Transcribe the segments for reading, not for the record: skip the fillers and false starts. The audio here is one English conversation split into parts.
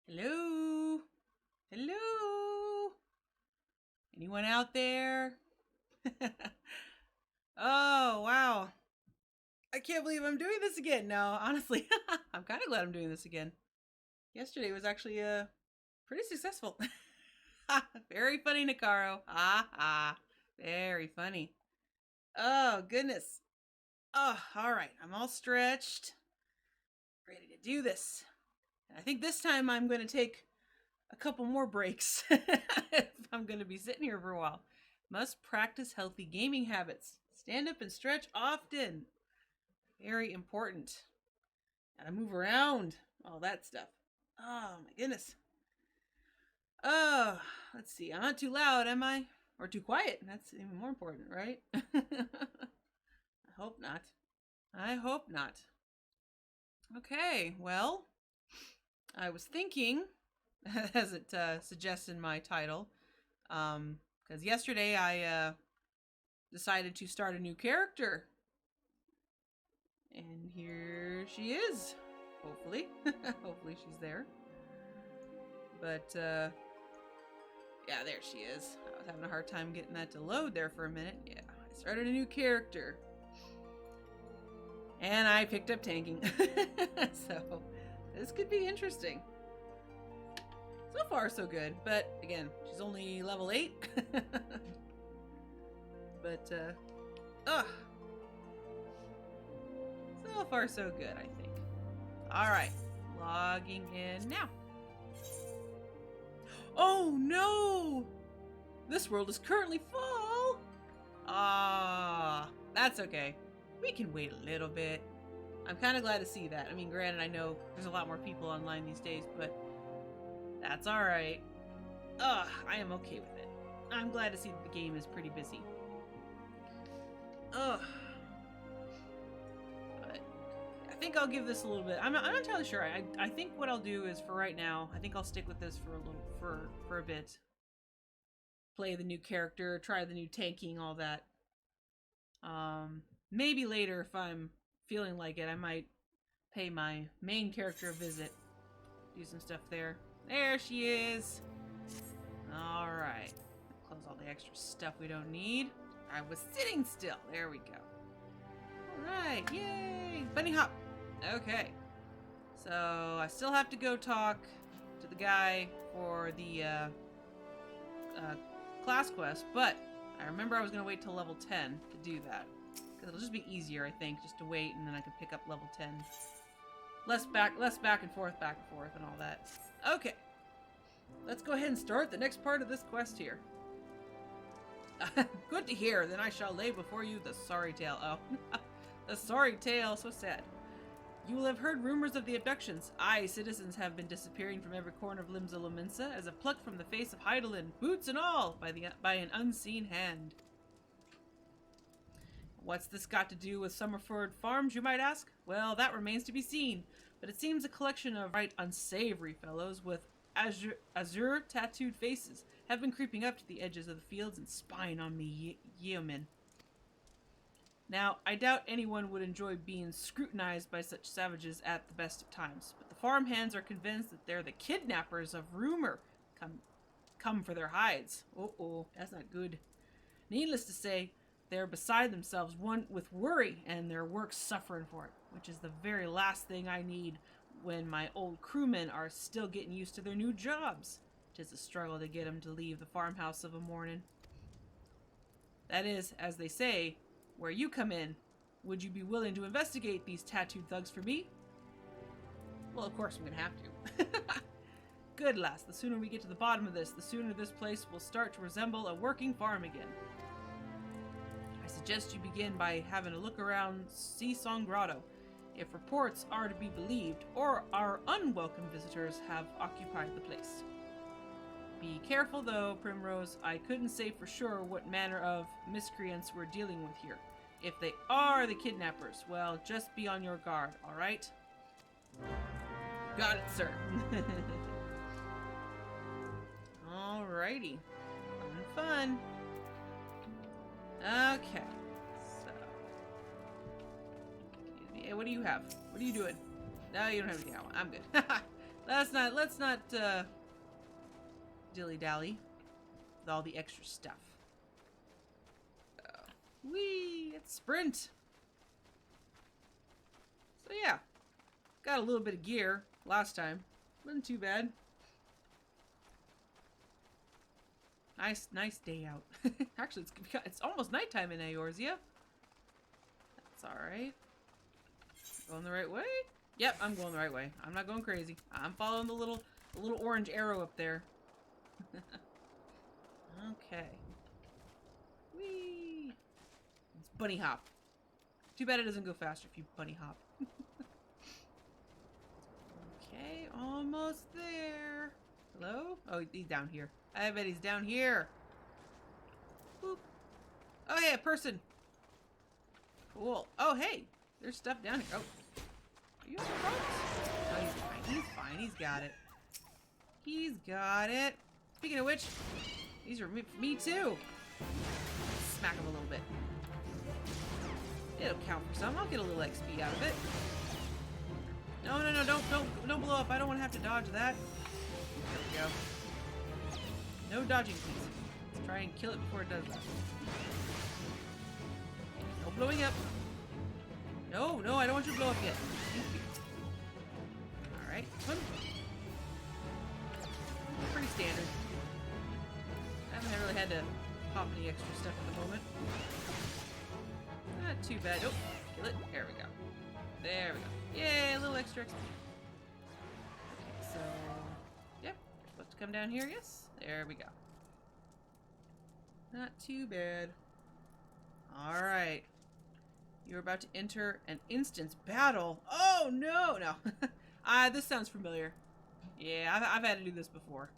Hello? Hello? Anyone out there? Oh, wow. I can't believe I'm doing this again. No, honestly, I'm kind of glad I'm doing this again. Yesterday was actually pretty successful. Very funny, Nakaro. Very funny. Oh, goodness. Oh, all right. I'm all stretched. Ready to do this. And I think this time I'm going to take a couple more breaks if I'm going to be sitting here for a while. Must practice healthy gaming habits. Stand up and stretch often. Very important. Gotta move around. All that stuff. Oh my goodness. Oh, let's see. I'm not too loud, am I? Or too quiet? That's even more important, right? I hope not. I hope not. Okay, well, I was thinking, as it suggests in my title, because yesterday I decided to start a new character. And here she is. Hopefully. Hopefully she's there. But, yeah, there she is. I was having a hard time getting that to load there for a minute. Yeah, I started a new character. And I picked up tanking. So, this could be interesting. So far, so good. But, again, she's only level 8. But, so far, so good, I think. Alright. Logging in now. Oh, no! This world is currently full! That's okay. We can wait a little bit. I'm kind of glad to see that. I mean, granted, I know there's a lot more people online these days, but that's alright. I am okay with it. I'm glad to see that the game is pretty busy. But I think I'll give this a little bit. I'm not entirely sure. I think what I'll do is, for right now, I think I'll stick with this for a bit. Play the new character, try the new tanking, all that. Maybe later, if I'm feeling like it, I might pay my main character a visit. Do some stuff there. There she is. Alright. Close all the extra stuff we don't need. I was sitting still. There we go. Alright. Yay. Bunny hop. Okay. So, I still have to go talk to the guy for the class quest, but I remember I was going to wait till level 10 to do that. Because it'll just be easier, I think, just to wait, and then I can pick up level 10. Less back and forth, and all that. Okay. Let's go ahead and start the next part of this quest here. Good to hear. Then I shall lay before you the sorry tale. Oh, the sorry tale. So sad. You will have heard rumors of the abductions. Aye, citizens have been disappearing from every corner of Limsa Lominsa as if plucked from the face of Heidelin, boots and all, by an unseen hand. What's this got to do with Summerford Farms, you might ask? Well, that remains to be seen, but it seems a collection of right unsavory fellows with azure tattooed faces have been creeping up to the edges of the fields and spying on me yeomen. Now, I doubt anyone would enjoy being scrutinized by such savages at the best of times, but the farmhands are convinced that they're the kidnappers of rumor come for their hides. Uh-oh, that's not good. Needless to say, they're beside themselves with worry, and their work's suffering for it, which is the very last thing I need when my old crewmen are still getting used to their new jobs. 'Tis a struggle to get them to leave the farmhouse of a morning. That is, as they say, where you come in. Would you be willing to investigate these tattooed thugs for me? Well, of course I'm gonna have to. Good, lass. The sooner we get to the bottom of this, the sooner this place will start to resemble a working farm again. I suggest you begin by having a look around Seasong Grotto. If reports are to be believed, or our unwelcome visitors have occupied the place. Be careful though, Primrose. I couldn't say for sure what manner of miscreants we're dealing with here. If they are the kidnappers, well, just be on your guard, alright? Got it, sir. Alrighty. Fun. Okay. So. Excuse me. Hey, what do you have? What are you doing? No, you don't have anything. I'm good. Let's not dilly-dally with all the extra stuff. Whee! It's sprint! So yeah, got a little bit of gear last time. Wasn't too bad. Nice day out. Actually, it's almost nighttime in Eorzea. That's alright. Going the right way? Yep, I'm going the right way. I'm not going crazy. I'm following the little orange arrow up there. Okay. Whee! It's bunny hop. Too bad it doesn't go faster if you bunny hop. Okay, almost there. Hello? Oh, he's down here. I bet he's down here. Boop. Oh, hey, a person. Cool. Oh, hey. There's stuff down here. Oh. Are you on the ropes? Oh, he's fine. He's fine. He's got it. He's got it. Speaking of which, these are me too. Smack him a little bit. It'll count for some. I'll get a little XP out of it. No, don't blow up. I don't want to have to dodge that. There we go. No dodging, please. Let's try and kill it before it does that. No blowing up. No, I don't want you to blow up yet. Thank you. Alright, swim. Pretty standard. I haven't really had to pop any extra stuff at the moment. Not too bad. Oh, kill it. There we go. There we go. Yay, a little extra XP. Okay, so... Yep, you're supposed to come down here, yes? There we go. Not too bad. Alright. You're about to enter an instance battle. Oh, no! No. This sounds familiar. Yeah, I've had to do this before.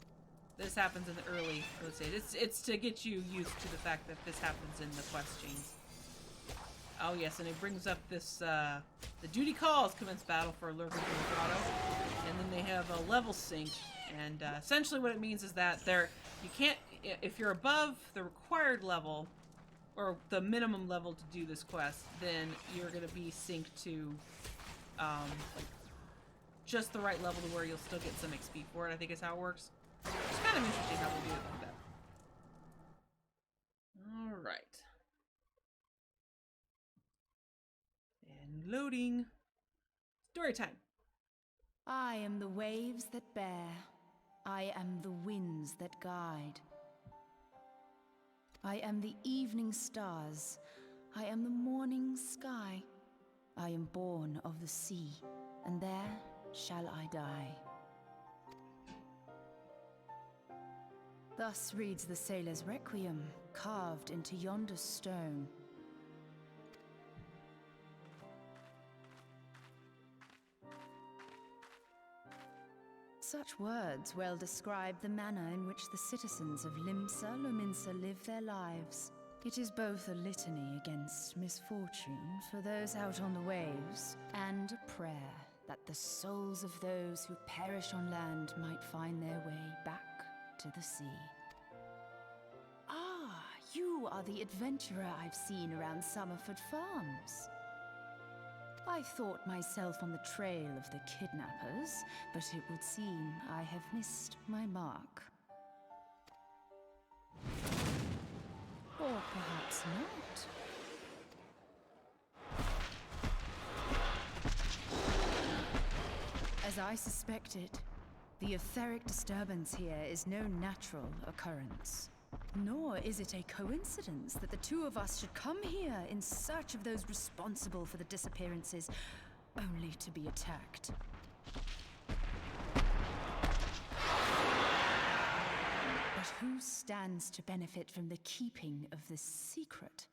This happens in the early stage. It's to get you used to the fact that this happens in the quest chains. Oh, yes, and it brings up this, the duty calls commence battle for Lurker Grotto. And then they have a level sync. And essentially what it means is that you can't, if you're above the required level, or the minimum level to do this quest, then you're going to be synced to like just the right level to where you'll still get some XP for it, I think is how it works. It's kind of interesting how they do it like that. Alright. And loading. Story time. I am the waves that bear. I am the winds that guide. I am the evening stars. I am the morning sky. I am born of the sea, and there shall I die. Thus reads the sailor's requiem, carved into yonder stone. Such words well describe the manner in which the citizens of Limsa Lominsa live their lives. It is both a litany against misfortune for those out on the waves, and a prayer that the souls of those who perish on land might find their way back to the sea. Ah, you are the adventurer I've seen around Summerford Farms. I thought myself on the trail of the kidnappers, but it would seem I have missed my mark. Or perhaps not. As I suspected, the etheric disturbance here is no natural occurrence. Nor is it a coincidence that the two of us should come here in search of those responsible for the disappearances, only to be attacked. But who stands to benefit from the keeping of this secret?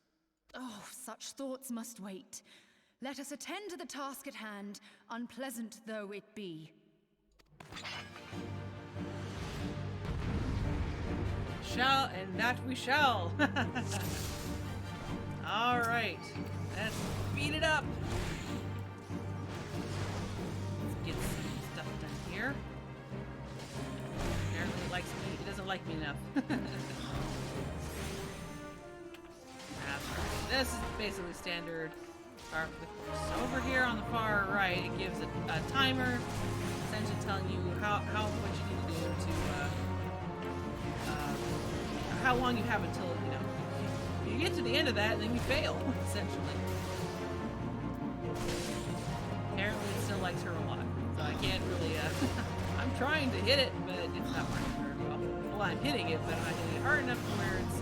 Oh, such thoughts must wait. Let us attend to the task at hand, unpleasant though it be. Shall, and that we shall. Alright, let's beat it up. Let's get some stuff done here. Apparently it likes me. It doesn't like me enough. This is basically standard start for the course. So over here on the far right, it gives a timer. Sends it telling you how what you need to do to how long you have until you get to the end of that, and then you fail essentially. Apparently, it still likes her a lot, so I can't really. I'm trying to hit it, but it's not working very well. Well, I'm hitting it, but I'm not hitting it hard enough to where it's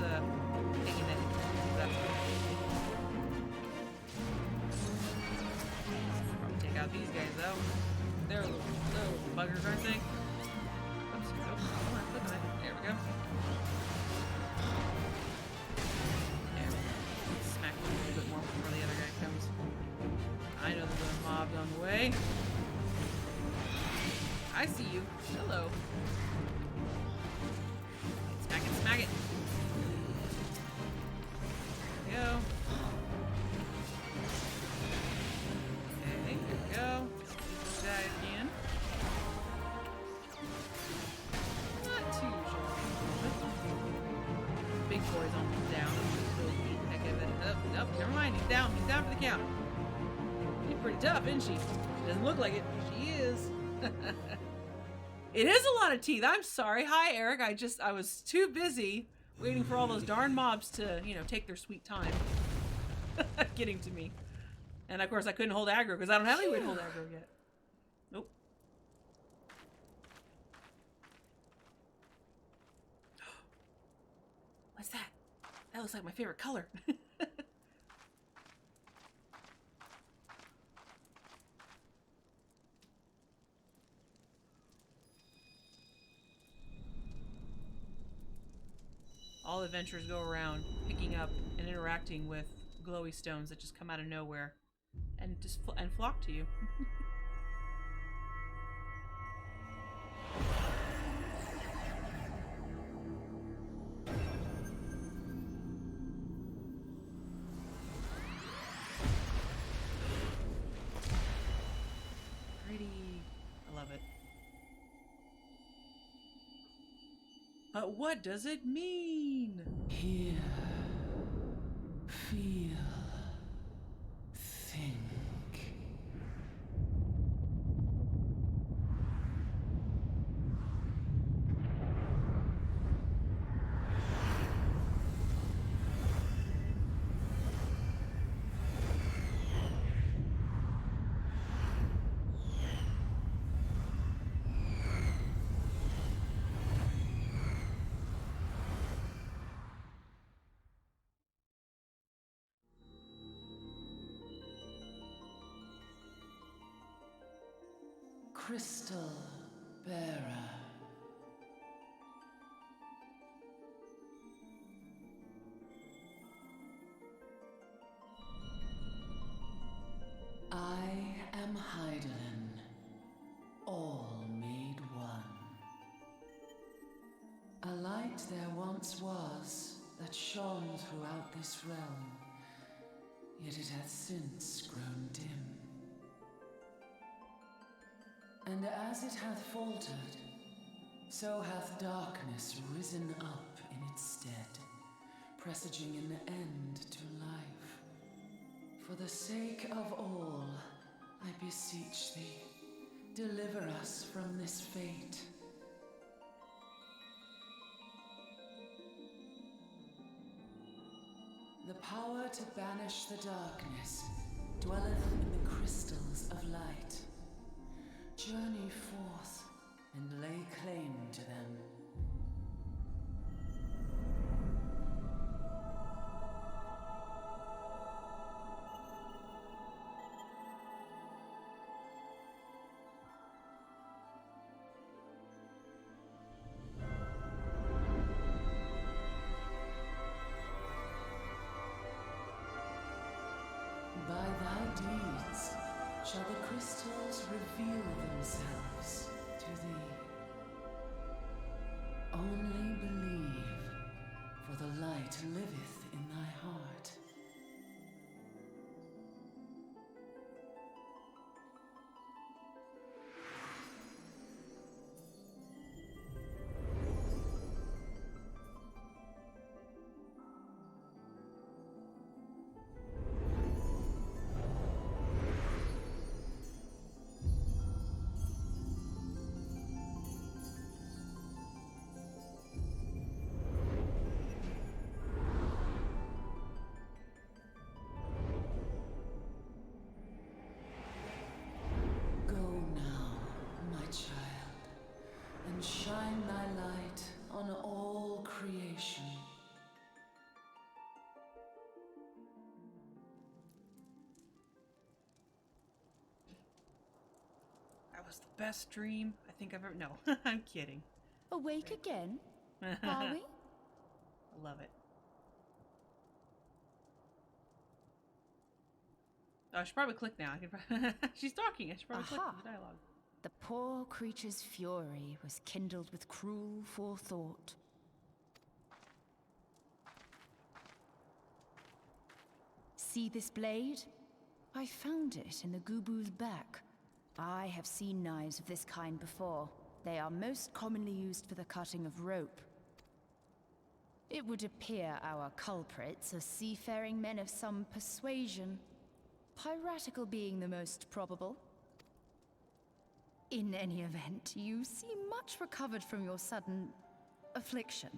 taking it. That's probably take out these guys though. They're little buggers, aren't they? Oops, nope. Come on, look at it. There we go. There we go. Smack him a little bit more before the other guy comes. I know there's a mob on the way. I see you. Hello. Smack it, smack it. There we go. Okay, there we go. This guy again. Not too sure. Big boy's almost down. I'm just really beat the heck out of it. Oh, nope, never mind. He's down. He's down for the count. She's pretty tough, isn't she? She doesn't look like it. She is. It is a lot of teeth. I'm sorry. Hi, Eric. I was too busy waiting for all those darn mobs to, take their sweet time getting to me. And of course, I couldn't hold aggro because I don't have any way to hold aggro yet. Nope. What's that? That looks like my favorite color. All adventurers go around picking up and interacting with glowy stones that just come out of nowhere and just flock to you. Pretty. I love it. But what does it mean? Hear, feel, think. Crystal bearer. I am Heidelin, all made one. A light there once was that shone throughout this realm, yet it hath since grown dim. And as it hath faltered, so hath darkness risen up in its stead, presaging an end to life. For the sake of all, I beseech thee, deliver us from this fate. The power to banish the darkness dwelleth in the crystals of light. Journey forth and lay claim to them. By thy deeds shall the crystals reveal themselves to thee. Only believe, for the light liveth in thy heart. and shine thy light on all creation. That was the best dream I think I've ever... No, I'm kidding. Awake again, are we? I love it. Oh, I should probably click now. She's talking. I should probably click Aha. the dialogue. The poor creature's fury was kindled with cruel forethought. See this blade? I found it in the Gubu's back. I have seen knives of this kind before. They are most commonly used for the cutting of rope. It would appear our culprits are seafaring men of some persuasion, piratical being the most probable. In any event, you seem much recovered from your sudden affliction.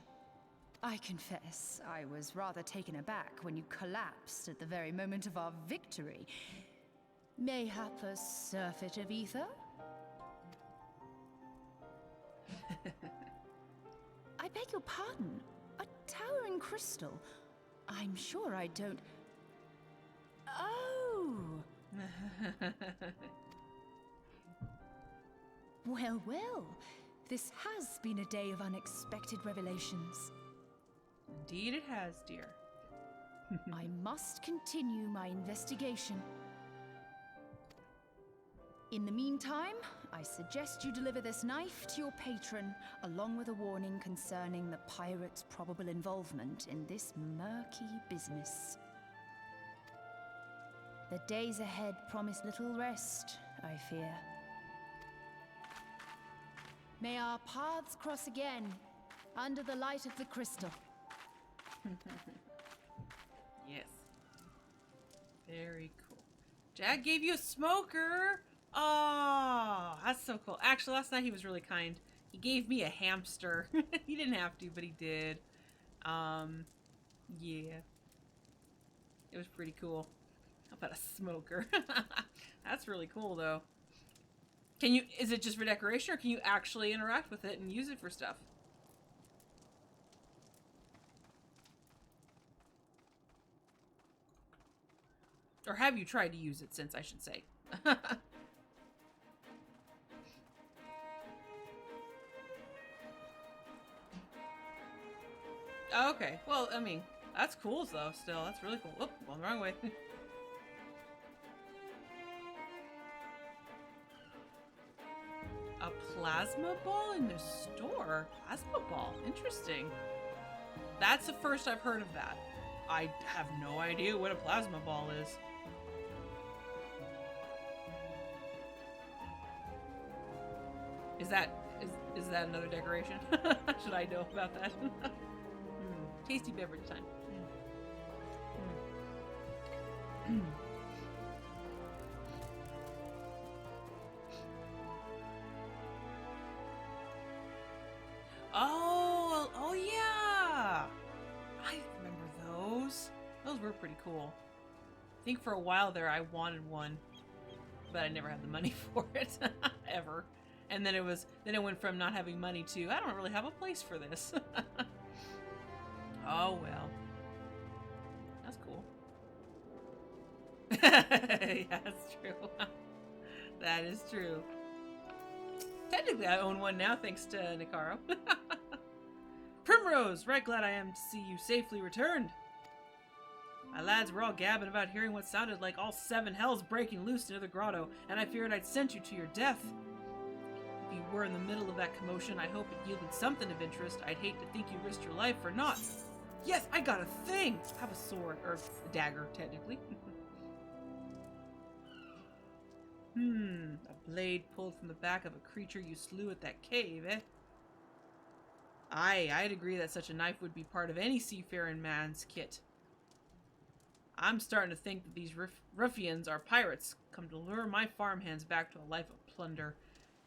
I confess, I was rather taken aback when you collapsed at the very moment of our victory. Mayhap a surfeit of ether? I beg your pardon. A towering crystal. I'm sure I don't... Oh! Well, well. This has been a day of unexpected revelations. Indeed it has, dear. I must continue my investigation. In the meantime, I suggest you deliver this knife to your patron, along with a warning concerning the pirate's probable involvement in this murky business. The days ahead promise little rest, I fear. May our paths cross again, under the light of the crystal. Yes. Very cool. Jack gave you a smoker! Oh, that's so cool. Actually, last night he was really kind. He gave me a hamster. He didn't have to, but he did. Yeah. It was pretty cool. How about a smoker? That's really cool, though. Is it just for decoration, or can you actually interact with it and use it for stuff? Or have you tried to use it since, I should say? Okay, well, I mean, that's cool though, still. That's really cool. Oh, going the wrong way. A plasma ball in the store? Plasma ball? Interesting. That's the first I've heard of that. I have no idea what a plasma ball is. Is that another decoration? Should I know about that? Tasty beverage time. Oh yeah! I remember those. Those were pretty cool. I think for a while there I wanted one, but I never had the money for it ever. And then it went from not having money to I don't really have a place for this. Oh well. That's cool. Yeah, that's true. That is true. Technically I own one now thanks to Nicaro. Primrose! Right glad I am to see you safely returned. My lads were all gabbing about hearing what sounded like all seven hells breaking loose near the grotto, and I feared I'd sent you to your death. If you were in the middle of that commotion, I hope it yielded something of interest. I'd hate to think you risked your life for naught. Yes, I got a thing! I have a sword, or a dagger, technically. A blade pulled from the back of a creature you slew at that cave, eh? Aye, I'd agree that such a knife would be part of any seafaring man's kit. I'm starting to think that these ruffians are pirates, come to lure my farmhands back to a life of plunder.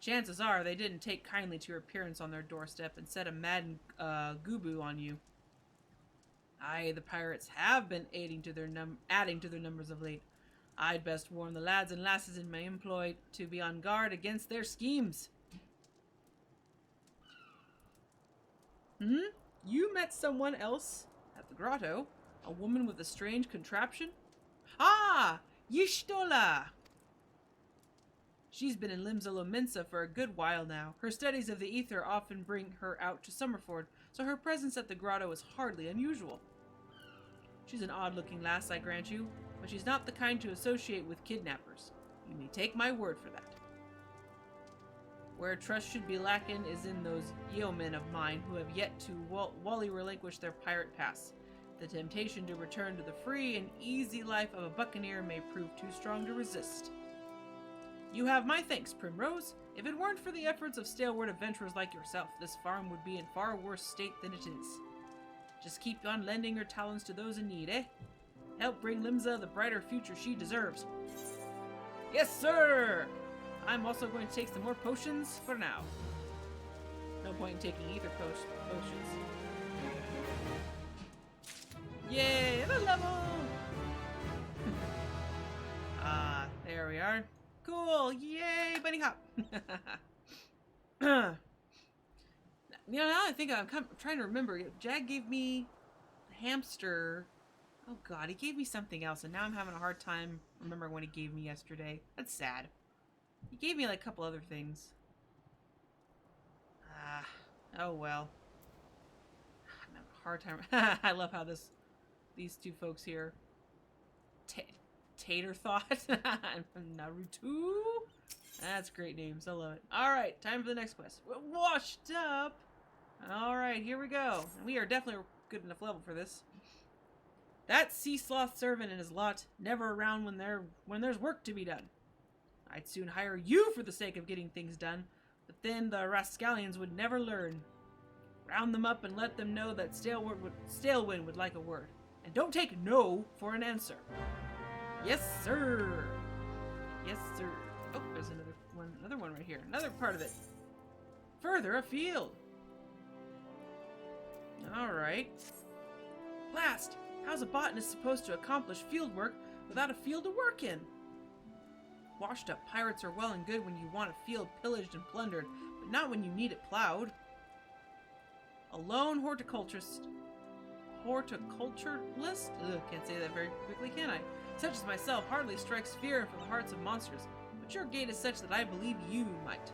Chances are they didn't take kindly to your appearance on their doorstep and set a maddened gubu on you. Aye, the pirates have been adding to their numbers of late. I'd best warn the lads and lasses in my employ to be on guard against their schemes. You met someone else at the grotto? A woman with a strange contraption? Ah! Yishtola! She's been in Limsa Lominsa for a good while now. Her studies of the ether often bring her out to Summerford, so her presence at the grotto is hardly unusual. She's an odd-looking lass, I grant you, but she's not the kind to associate with kidnappers. You may take my word for that. Where trust should be lacking is in those yeomen of mine who have yet to wholly relinquish their pirate past. The temptation to return to the free and easy life of a buccaneer may prove too strong to resist. You have my thanks, Primrose. If it weren't for the efforts of stalwart adventurers like yourself, this farm would be in far worse state than it is. Just keep on lending your talents to those in need, eh? Help bring Limsa the brighter future she deserves. Yes, sir! I'm also going to take some more potions for now. No point in taking either potions. Yay, another level! There we are. Cool, yay, bunny hop! Now I think I'm trying to remember. Jag gave me a hamster. Oh god, he gave me something else, and now I'm having a hard time remembering what he gave me yesterday. That's sad. He gave me like a couple other things. Oh well. I'm having a hard time. I love how these two folks here. Tater Thought and Naruto. That's great names. I love it. Alright, time for the next quest. We're washed up. Alright, here we go. We are definitely good enough level for this. That sea sloth servant and his lot, never around when there's work to be done. I'd soon hire you for the sake of getting things done, but then the rascallions would never learn. Round them up and let them know that Stalewind would like a word. And don't take no for an answer. Yes, sir. Yes, sir. Oh, there's another one right here. Another part of it. Further afield. Alright. Last, how's a botanist supposed to accomplish field work without a field to work in? Washed up pirates are well and good when you want a field pillaged and plundered, but not when you need it plowed. A lone horticulturalist? Can't say that very quickly, can I? Such as myself hardly strikes fear for the hearts of monsters, but your gait is such that I believe you might.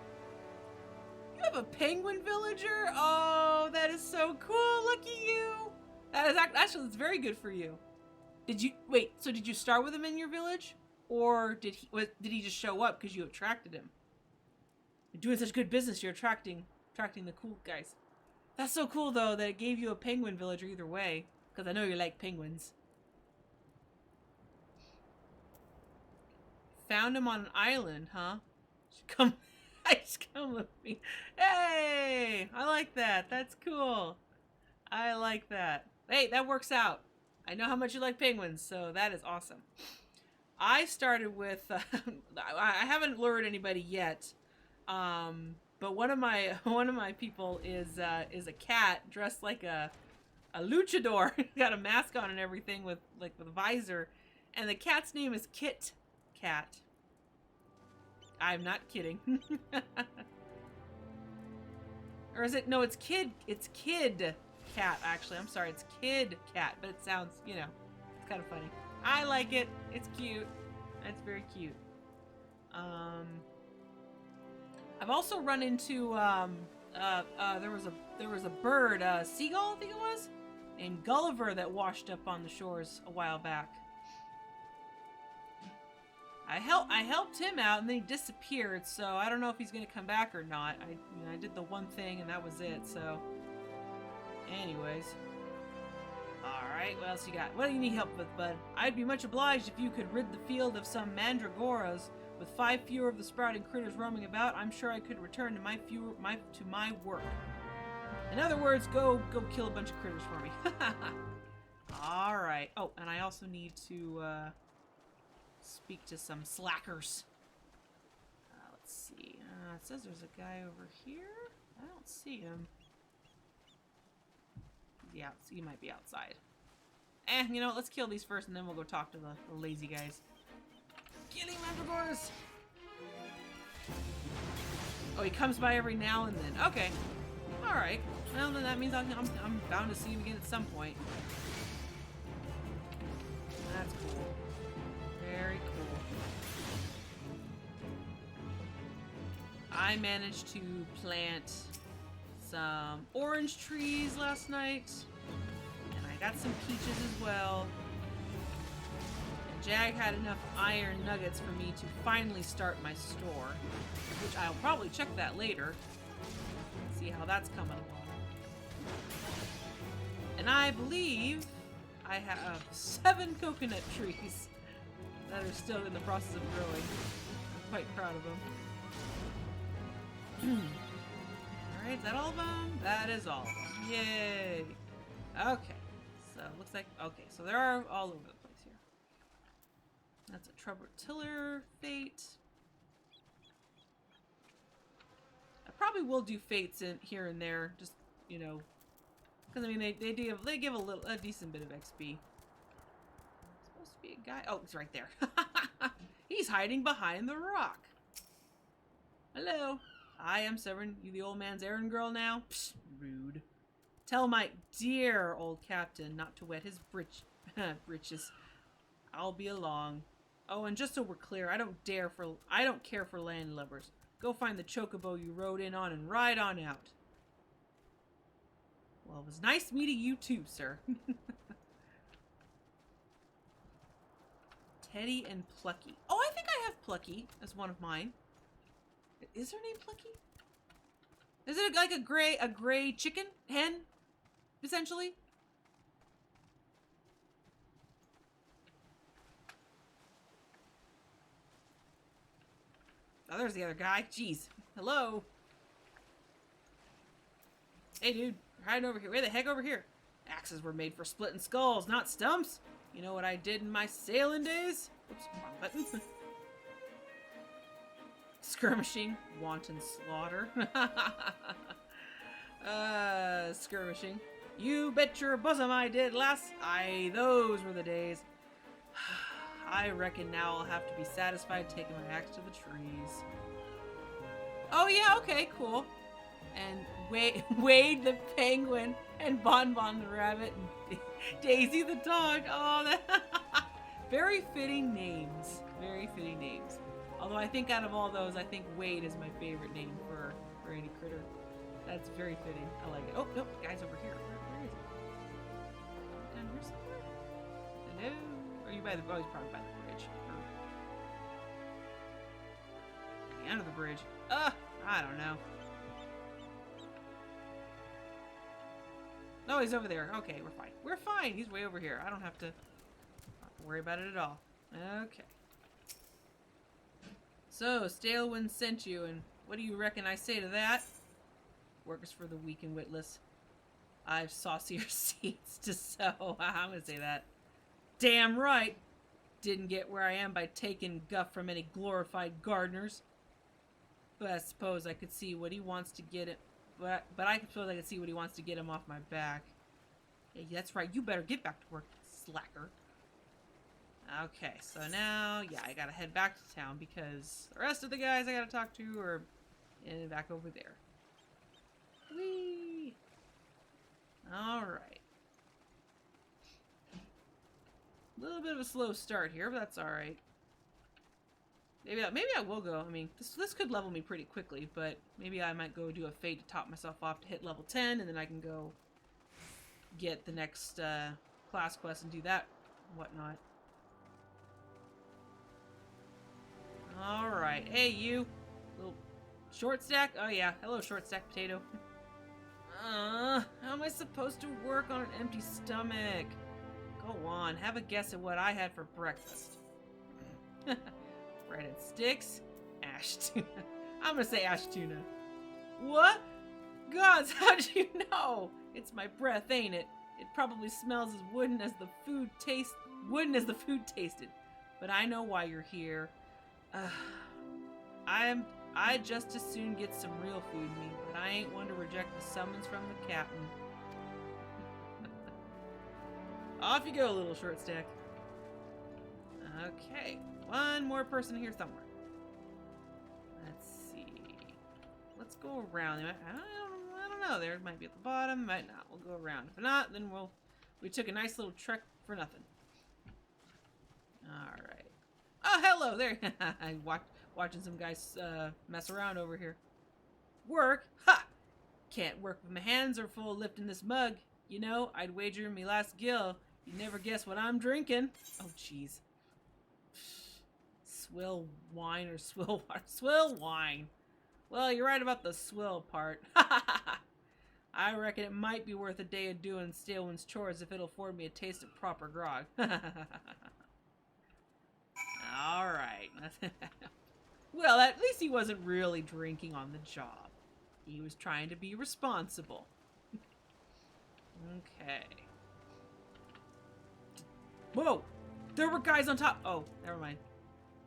You have a penguin villager? Oh, that is so cool! Look at you! That is actually, it's very good for you. Did you start with him in your village? Or did he just show up because you attracted him? You're doing such good business, you're attracting the cool guys. That's so cool, though, that it gave you a penguin villager either way. Because I know you like penguins. Found him on an island, huh? Come with me. Hey! I like that. That's cool. I like that. Hey, that works out. I know how much you like penguins, so that is awesome. I started with... I haven't lured anybody yet. But one of my people is a cat dressed like a luchador. Got a mask on and everything with a visor, and the cat's name is Kit Cat. I'm not kidding. Or is it? No, it's Kid. It's Kid Cat. Actually, I'm sorry. It's Kid Cat, but it sounds, it's kind of funny. I like it. It's cute. It's very cute. I've also run into there was a bird, seagull, I think it was, named Gulliver that washed up on the shores a while back. I helped him out and then he disappeared, so I don't know if he's gonna come back or not. I did the one thing and that was it. So, anyways, all right, what else you got? What do you need help with, bud? I'd be much obliged if you could rid the field of some mandragoras. With 5 fewer of the sprouting critters roaming about, I'm sure I could return to my work. In other words, go kill a bunch of critters for me. All right. Oh, and I also need to speak to some slackers. Let's see. It says there's a guy over here. I don't see him. Yeah, he might be outside. You know what? Let's kill these first, and then we'll go talk to the lazy guys. Killing mandragoras! Oh, he comes by every now and then. Okay. Alright. Well, then that means I'm bound to see him again at some point. That's cool. Very cool. I managed to plant some orange trees last night. And I got some peaches as well. And Jag had enough iron nuggets for me to finally start my store. Which I'll probably check that later. See how that's coming along. And I believe I have 7 coconut trees that are still in the process of growing. I'm quite proud of them. Alright, is that all of them? That is all of them. Yay! Okay, so it looks like, okay, so there are all over the place here. That's a Trevor Tiller fate. I probably will do fates in here and there, just, you know, because I mean they give a decent bit of XP. Supposed to be a guy. Oh, he's right there. He's hiding behind the rock. Hello. I am Severn. You the old man's errand girl now? Psst, rude. Tell my dear old captain not to wet his britches. I'll be along. Oh, and just so we're clear, I don't care for landlubbers. Go find the chocobo you rode in on and ride on out. Well, it was nice meeting you too, sir. Teddy and Plucky. Oh, I think I have Plucky as one of mine. Is her name Plucky? Is it like a gray chicken? Hen? Essentially? Oh, there's the other guy. Jeez. Hello. Hey, dude. We're hiding over here. Where the heck over here? Axes were made for splitting skulls, not stumps. You know what I did in my sailing days? Oops, wrong button. Skirmishing, wanton slaughter. Skirmishing. You bet your bosom I did, lass. Those were the days. I reckon now I'll have to be satisfied taking my axe to the trees. Oh yeah, okay, cool. And Wade the penguin and Bon Bon the rabbit and Daisy the dog. Oh, that very fitting names. Very fitting names. Although I think out of all those, I think Wade is my favorite name for any critter. That's very fitting. I like it. Oh, nope, the guy's over here. Where is he? Down here somewhere? Hello? Or are you by the... Oh, he's probably by the bridge. Or... the end of the bridge. I don't know. No, he's over there. Okay, we're fine. We're fine. He's way over here. I don't have to worry about it at all. Okay. So, Stalewind sent you, and what do you reckon I say to that? Workers for the weak and witless. I've saucier seeds to sow. I'm gonna say that. Damn right! Didn't get where I am by taking guff from any glorified gardeners. But I suppose I could see what he wants to get it. But I suppose I could see what he wants to get him off my back. Hey, that's right. You better get back to work, slacker. Okay, so now, yeah, I gotta head back to town because the rest of the guys I gotta talk to are back over there. Whee! Alright. A little bit of a slow start here, but that's alright. Maybe I will go. I mean, this could level me pretty quickly, but maybe I might go do a fate to top myself off to hit level 10, and then I can go get the next class quest and do that and whatnot. Alright. Hey, you. Little short stack? Oh, yeah. Hello, short stack potato. How am I supposed to work on an empty stomach? Go on. Have a guess at what I had for breakfast. Bread and sticks? Ash tuna. I'm gonna say ash tuna. What? Gods, how'd you know? It's my breath, ain't it? It probably smells as wooden as the food tasted. But I know why you're here. I'd just as soon get some real food in me, but I ain't one to reject the summons from the captain. Off you go, little short stack. Okay, one more person here somewhere. Let's see. Let's go around. I don't know. There might be at the bottom, might not. We'll go around. If not, then we took a nice little trek for nothing. Alright. Oh, hello there. I watching some guys mess around over here. Work? Ha! Can't work with my hands are full lifting this mug. You know, I'd wager me last gill. You'd never guess what I'm drinking. Oh, jeez. Swill wine or swill water? Swill wine. Well, you're right about the swill part. I reckon it might be worth a day of doing Staleman's chores if it'll afford me a taste of proper grog. Alright. Well, at least he wasn't really drinking on the job. He was trying to be responsible. Okay. Whoa! There were guys on top! Oh, never mind.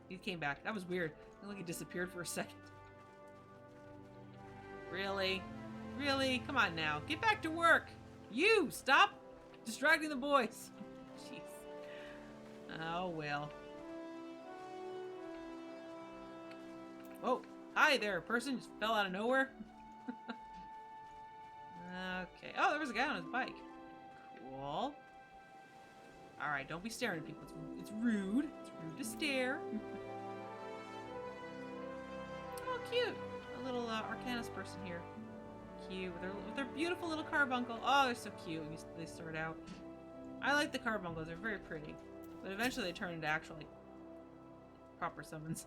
He came back. That was weird. It looked like he disappeared for a second. Really? Really? Come on now. Get back to work! You! Stop distracting the boys! Jeez. Oh, well. Whoa! Hi there, person. Just fell out of nowhere. Okay. Oh, there was a guy on his bike. Cool. Alright, don't be staring at people. It's rude. It's rude to stare. Oh, cute. A little Arcanus person here. Cute. With their beautiful little carbuncle. Oh, they're so cute when they start out. I like the carbuncles. They're very pretty. But eventually they turn into actual, like, proper summons.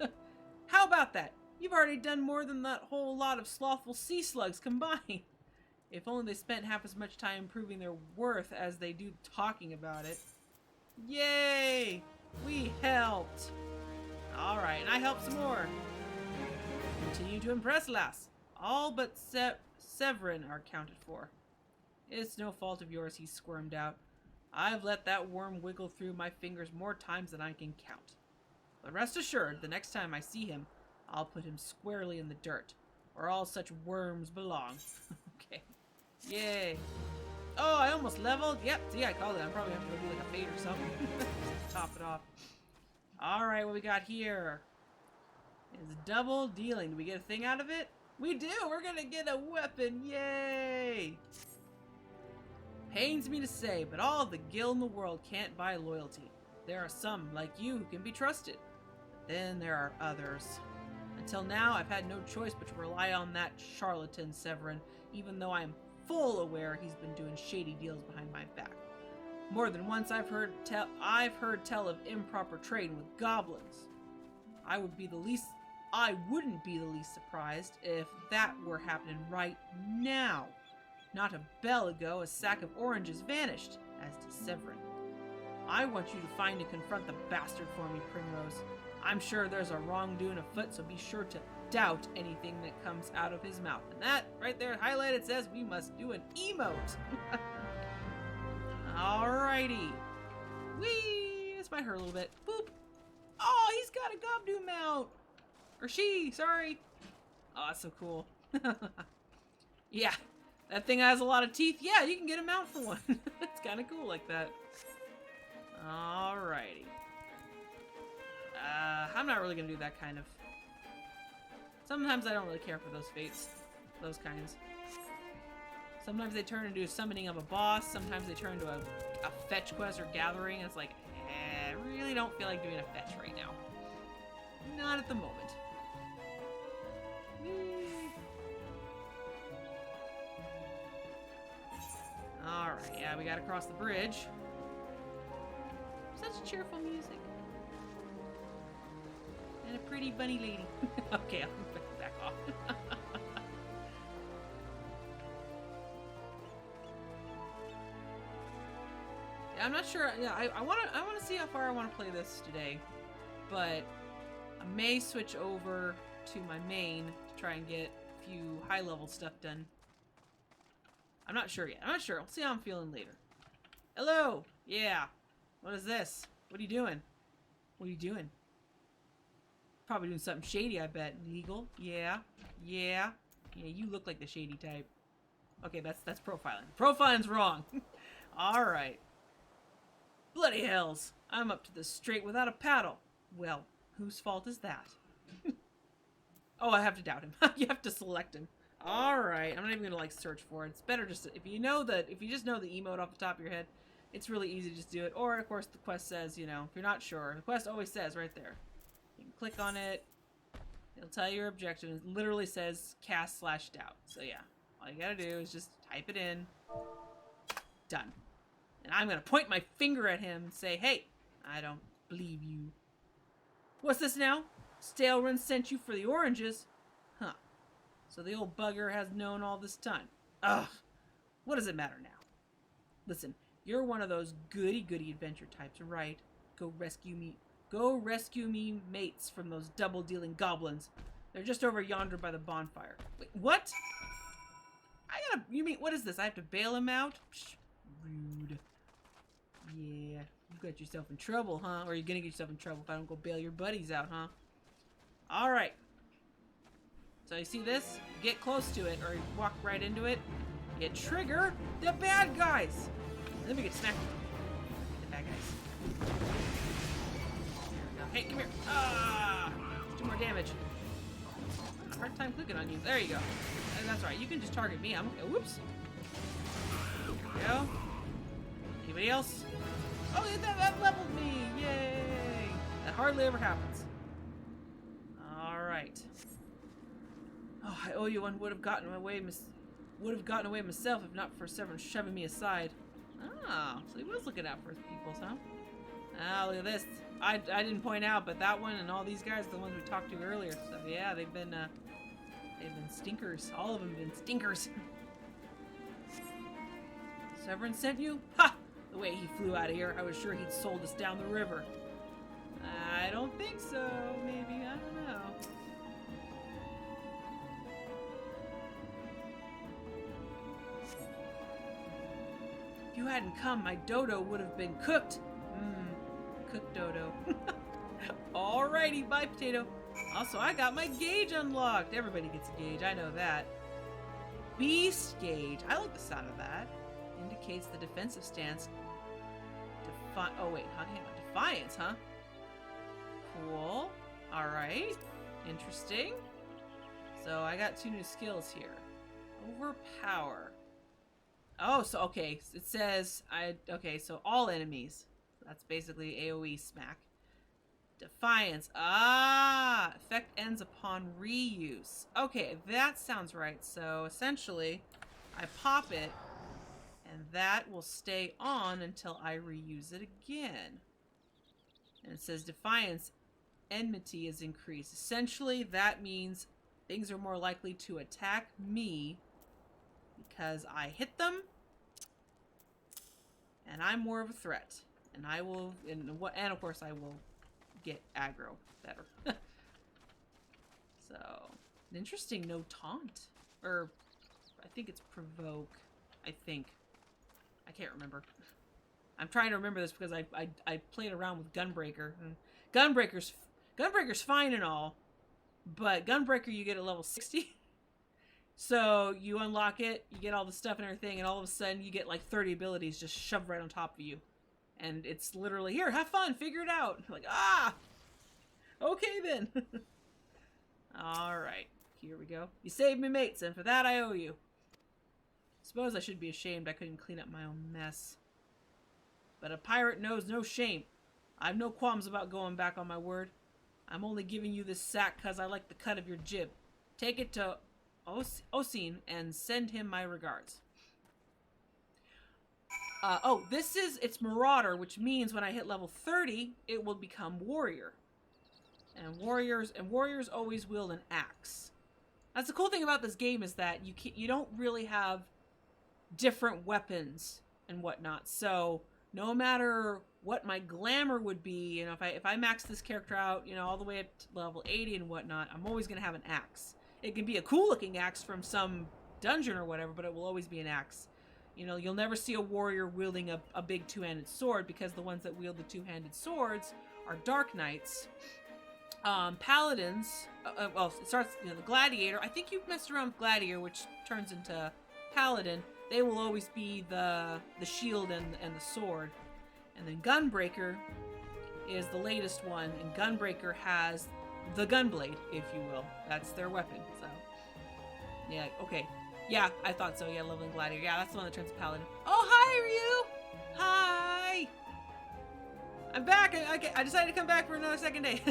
How about that? You've already done more than that whole lot of slothful sea slugs combined. If only they spent half as much time proving their worth as they do talking about it. Yay! We helped! Alright, and I helped some more. Continue to impress, lass. All but Severin are accounted for. It's no fault of yours, he squirmed out. I've let that worm wiggle through my fingers more times than I can count. But rest assured, the next time I see him, I'll put him squarely in the dirt, where all such worms belong. Okay. Yay. Oh, I almost leveled? Yep, see, I called it. I'm probably going to do like a fade or something. Just to top it off. Alright, what we got here is double dealing. Do we get a thing out of it? We do! We're going to get a weapon! Yay! Pains me to say, but all the gil in the world can't buy loyalty. There are some, like you, who can be trusted. But then there are others. Until now, I've had no choice but to rely on that charlatan Severin, even though I am full aware he's been doing shady deals behind my back. More than once I've heard tell of improper trading with goblins. I wouldn't be the least surprised if that were happening right now. Not a bell ago, a sack of oranges vanished, as did Severin. I want you to find and confront the bastard for me, Primrose. I'm sure there's a wrongdoing afoot, so be sure to doubt anything that comes out of his mouth. And that, right there, highlighted, says we must do an emote. Alrighty. Whee! This might hurt a little bit. Boop! Oh, he's got a Gobdu mount! Or she, sorry. Oh, that's so cool. Yeah, that thing has a lot of teeth. Yeah, you can get a mount for one. It's kind of cool like that. Alrighty. I'm not really gonna do that kind of. Sometimes I don't really care for those fates. Those kinds. Sometimes they turn into summoning of a boss. Sometimes they turn into a fetch quest or gathering. It's like, I really don't feel like doing a fetch right now. Not at the moment. Alright, yeah, we gotta cross the bridge. Such cheerful music. And a pretty bunny lady. Okay, I'll back off. Yeah, I'm not sure. Yeah, I wanna see how far I wanna play this today. But I may switch over to my main to try and get a few high level stuff done. I'm not sure yet. I'm not sure. We'll see how I'm feeling later. Hello! Yeah. What is this? What are you doing? What are you doing? Probably doing something shady, I bet. Legal? Yeah. Yeah. Yeah, you look like the shady type. Okay, that's profiling. Profiling's wrong. Alright. Bloody hells. I'm up to this straight without a paddle. Well, whose fault is that? Oh, I have to doubt him. You have to select him. Alright, I'm not even gonna like search for it. It's better just to, if you just know the emote off the top of your head, it's really easy to just do it. Or of course the quest says, you know, if you're not sure, the quest always says right there. You can click on it, it'll tell you your objective, it literally says cast/doubt. So yeah, all you gotta do is just type it in. Done. And I'm gonna point my finger at him and say, hey, I don't believe you. What's this now? Stalrun sent you for the oranges? Huh. So the old bugger has known all this time. Ugh. What does it matter now? Listen, you're one of those goody-goody adventure types, right? Go rescue me mates from those double-dealing goblins. They're just over yonder by the bonfire. Wait, what? You mean, what is this? I have to bail him out? Psh, rude. Yeah, you got yourself in trouble, huh? Or you're gonna get yourself in trouble if I don't go bail your buddies out, huh? Alright. So you see this? Get close to it, or you walk right into it. You trigger the bad guys! And then we get smacked. The bad guys. There we go. Hey, come here. Ah! Do more damage. I have a hard time clicking on you. There you go. That's right. You can just target me. I'm okay. Whoops. There we go. Anybody else? Oh, that leveled me! Yay! That hardly ever happens. Alright. Oh, I owe you one. Would have gotten away myself if not for Severn shoving me aside. Ah, so he was looking out for his peoples, huh? Ah, look at this. I didn't point out, but that one and all these guys are the ones we talked to earlier. So yeah, they've been stinkers. All of them have been stinkers. Severn sent you? Ha! The way he flew out of here, I was sure he'd sold us down the river. I don't think so. Maybe. I don't know. If you hadn't come, my dodo would have been cooked. Cooked dodo. Alrighty, bye, potato. Also, I got my gauge unlocked. Everybody gets a gauge. I know that. Beast gauge. I like the sound of that. Indicates the defensive stance. Oh wait, hang on. Defiance, huh? Cool. Alright. Interesting. So I got 2 new skills here. Overpower. Oh, so okay. It says okay, so all enemies. That's basically AoE smack. Defiance. Ah! Effect ends upon reuse. Okay, that sounds right. So essentially, I pop it, and that will stay on until I reuse it again. And it says Defiance enmity is increased. Essentially, that means things are more likely to attack me because I hit them, and I'm more of a threat. And I will, and of course I will get aggro better. So, interesting, no taunt. Or, I think it's provoke. I think. I can't remember. I'm trying to remember this because I played around with Gunbreaker. And Gunbreaker's fine and all, but Gunbreaker you get at level 60. So you unlock it, you get all the stuff and everything, and all of a sudden you get like 30 abilities just shoved right on top of you. And it's literally, here, have fun, figure it out. Like, ah! Okay then. Alright, here we go. You saved me, mates, and for that I owe you. Suppose I should be ashamed I couldn't clean up my own mess. But a pirate knows no shame. I've no qualms about going back on my word. I'm only giving you this sack because I like the cut of your jib. Take it to Osin and send him my regards. It's Marauder, which means when I hit level 30, it will become Warrior. And warriors always wield an axe. That's the cool thing about this game is that you don't really have different weapons and whatnot. So no matter what my glamour would be, you know, if I max this character out, you know, all the way up to level 80 and whatnot, I'm always gonna have an axe. It can be a cool looking axe from some dungeon or whatever, but it will always be an axe. You know, you'll never see a warrior wielding a big two-handed sword because the ones that wield the two-handed swords are Dark Knights. Paladins, well, it starts, you know, the Gladiator. I think you've messed around with Gladiator, which turns into Paladin. They will always be the shield and the sword. And then Gunbreaker is the latest one, and Gunbreaker has the gunblade, if you will. That's their weapon, so. Yeah, okay. Yeah, I thought so. Yeah, leveling gladiator. Yeah, that's the one that turns paladin. Oh, hi, Ryu! Hi! I'm back! I decided to come back for another second day.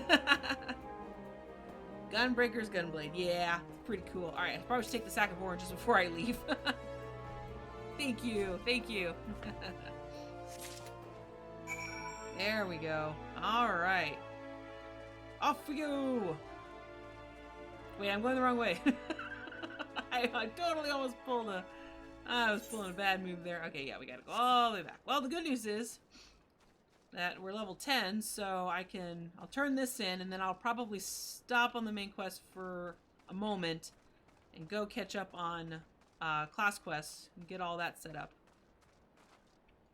Gunbreaker's Gunblade. Yeah, it's pretty cool. Alright, I probably should take the sack of oranges before I leave. Thank you. Thank you. There we go. Alright. Off we go! Wait, I'm going the wrong way. I totally almost pulled a... I was pulling a bad move there. Okay, yeah, we gotta go all the way back. Well, the good news is that we're level 10, so I'll turn this in, and then I'll probably stop on the main quest for a moment and go catch up on class quests and get all that set up.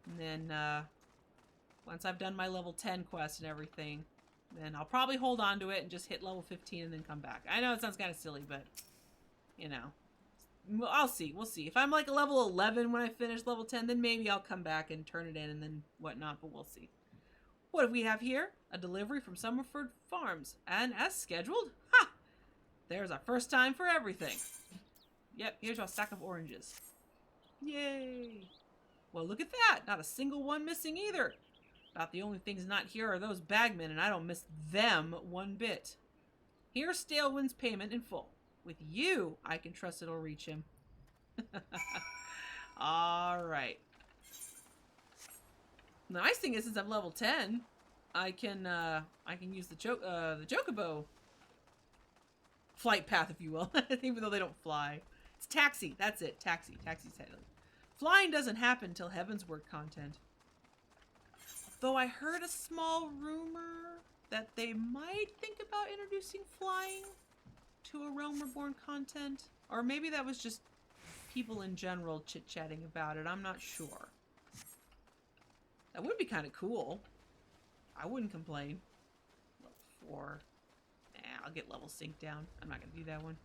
And then once I've done my level 10 quest and everything, then I'll probably hold on to it and just hit level 15 and then come back. I know it sounds kind of silly, but, you know, I'll see. We'll see. If I'm like a level 11 when I finish level 10, then maybe I'll come back and turn it in and then whatnot, but we'll see. What do we have here? A delivery from Summerford Farms. And as scheduled? Ha! There's our first time for everything. Yep, here's our stack of oranges. Yay! Well, look at that! Not a single one missing either. About the only things not here are those bagmen, and I don't miss them one bit. Here's Stalewind's payment in full. With you, I can trust it'll reach him. Alright. The nice thing is, since I'm level 10, I can use the chocobo flight path, if you will, even though they don't fly. It's taxi. That's it. Taxi. Taxi's title. Flying doesn't happen till Heavensward content. Though I heard a small rumor that they might think about introducing flying to a Realm Reborn content, or maybe that was just people in general chit-chatting about it. I'm not sure. That would be kind of cool. I wouldn't complain. Level 4. Nah, I'll get level sync down. I'm not going to do that one.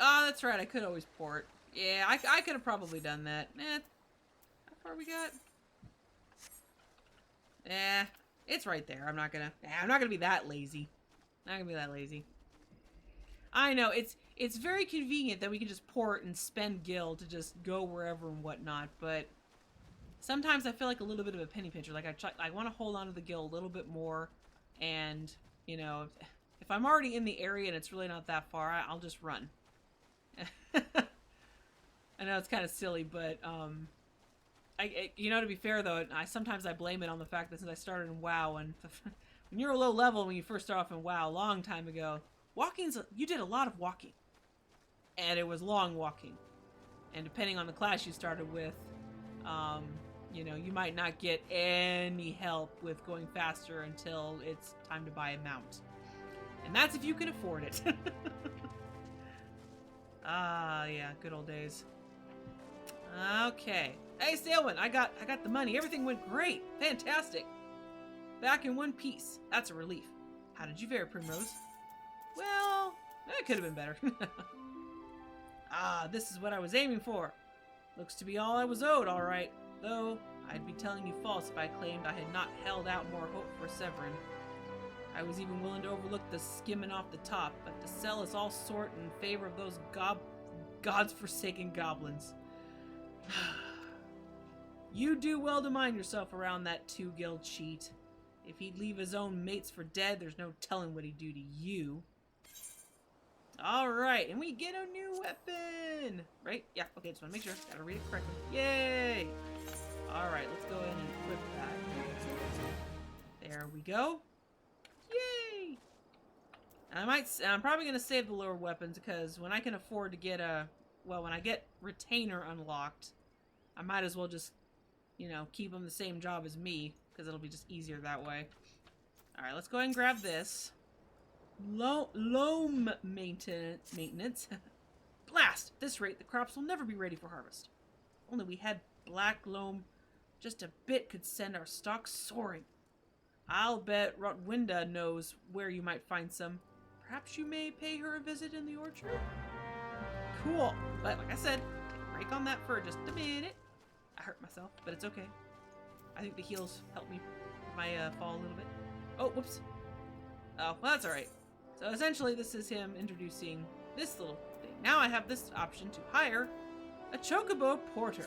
Oh, that's right. I could always port. Yeah, I could have probably done that. How far we got? It's right there. I'm not gonna be that lazy. Not gonna be that lazy. I know, it's very convenient that we can just port and spend gil to just go wherever and whatnot, but sometimes I feel like a little bit of a penny pincher. Like I want to hold on to the gil a little bit more, and you know, if I'm already in the area and it's really not that far, I'll just run. I know it's kind of silly, but you know, to be fair though, sometimes I blame it on the fact that since I started in WoW, and when you're a low level when you first start off in WoW a long time ago, you did a lot of walking, and it was long walking, and depending on the class you started with, you know, you might not get any help with going faster until it's time to buy a mount, and that's if you can afford it. Ah, yeah, good old days. Okay. Hey, Saleman, I got the money. Everything went great. Fantastic. Back in one piece. That's a relief. How did you fare, Primrose? Well, it could have been better. Ah, this is what I was aiming for. Looks to be all I was owed, all right. Though, I'd be telling you false if I claimed I had not held out more hope for Severin. I was even willing to overlook the skimming off the top, but to sell us all sort in favor of those God's-forsaken goblins. You do well to mind yourself around that 2-guild cheat. If he'd leave his own mates for dead, there's no telling what he'd do to you. Alright, and we get a new weapon! Right? Yeah, okay, just want to make sure. Gotta read it correctly. Yay! Alright, let's go ahead and equip that. There we go. Yay! And I'm probably going to save the lower weapons, because when I can afford to get when I get Retainer unlocked, I might as well just, you know, keep them the same job as me, because it'll be just easier that way. Alright, let's go ahead and grab this. Loam maintenance. Blast! At this rate, the crops will never be ready for harvest. Only we had black loam, just a bit could send our stocks soaring. I'll bet Rotwinda knows where you might find some. Perhaps you may pay her a visit in the orchard? Cool. But like I said, take a break on that for just a minute. I hurt myself, but it's okay. I think the heals help me fall a little bit. Oh, whoops. Oh, well, that's alright. So essentially this is him introducing this little thing. Now I have this option to hire a chocobo porter.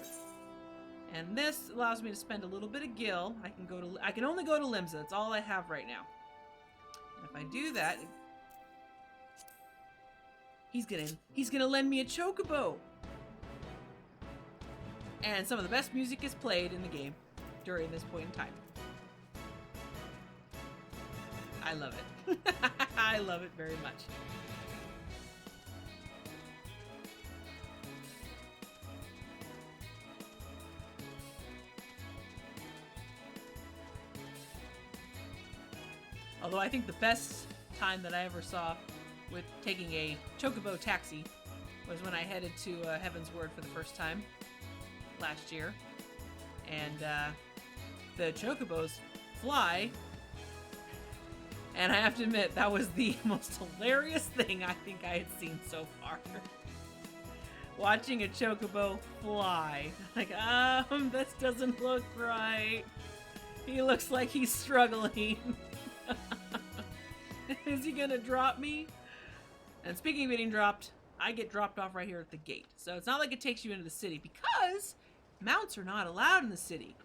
And this allows me to spend a little bit of gil. I can only go to Limsa. That's all I have right now. And if I do that, he's gonna lend me a chocobo. And some of the best music is played in the game during this point in time. I love it. I love it very much. Although I think the best time that I ever saw with taking a chocobo taxi was when I headed to Heaven's Word for the first time last year. And the chocobos fly. And I have to admit, that was the most hilarious thing I think I had seen so far. Watching a chocobo fly. Like, this doesn't look right. He looks like he's struggling. Is he gonna drop me? And speaking of getting dropped, I get dropped off right here at the gate. So it's not like it takes you into the city because mounts are not allowed in the city.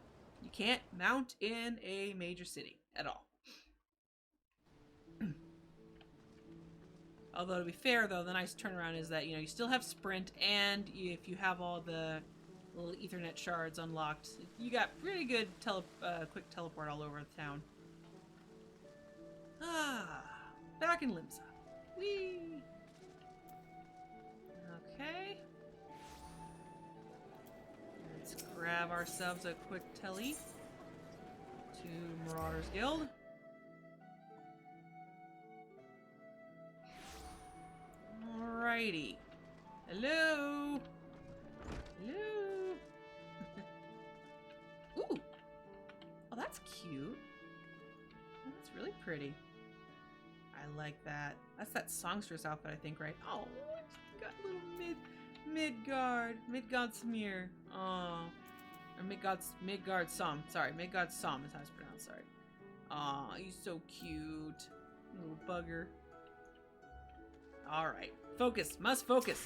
You can't mount in a major city at all. Although to be fair though, the nice turnaround is that, you still have sprint, and if you have all the little Ethernet shards unlocked, you got pretty good quick teleport all over the town. Back in Limsa. Whee! Okay. Let's grab ourselves a quick telly to Marauders Guild. Alrighty. Hello? Hello? Ooh! Oh, that's cute. That's really pretty. I like that. That's that songstress outfit, I think, right? Oh, it's got a little Midgard smear. Oh. Or Midgard Som. Sorry, Midgard Som is how it's pronounced, sorry. Aw, he's so cute. Little bugger. Alright. Focus. Must focus.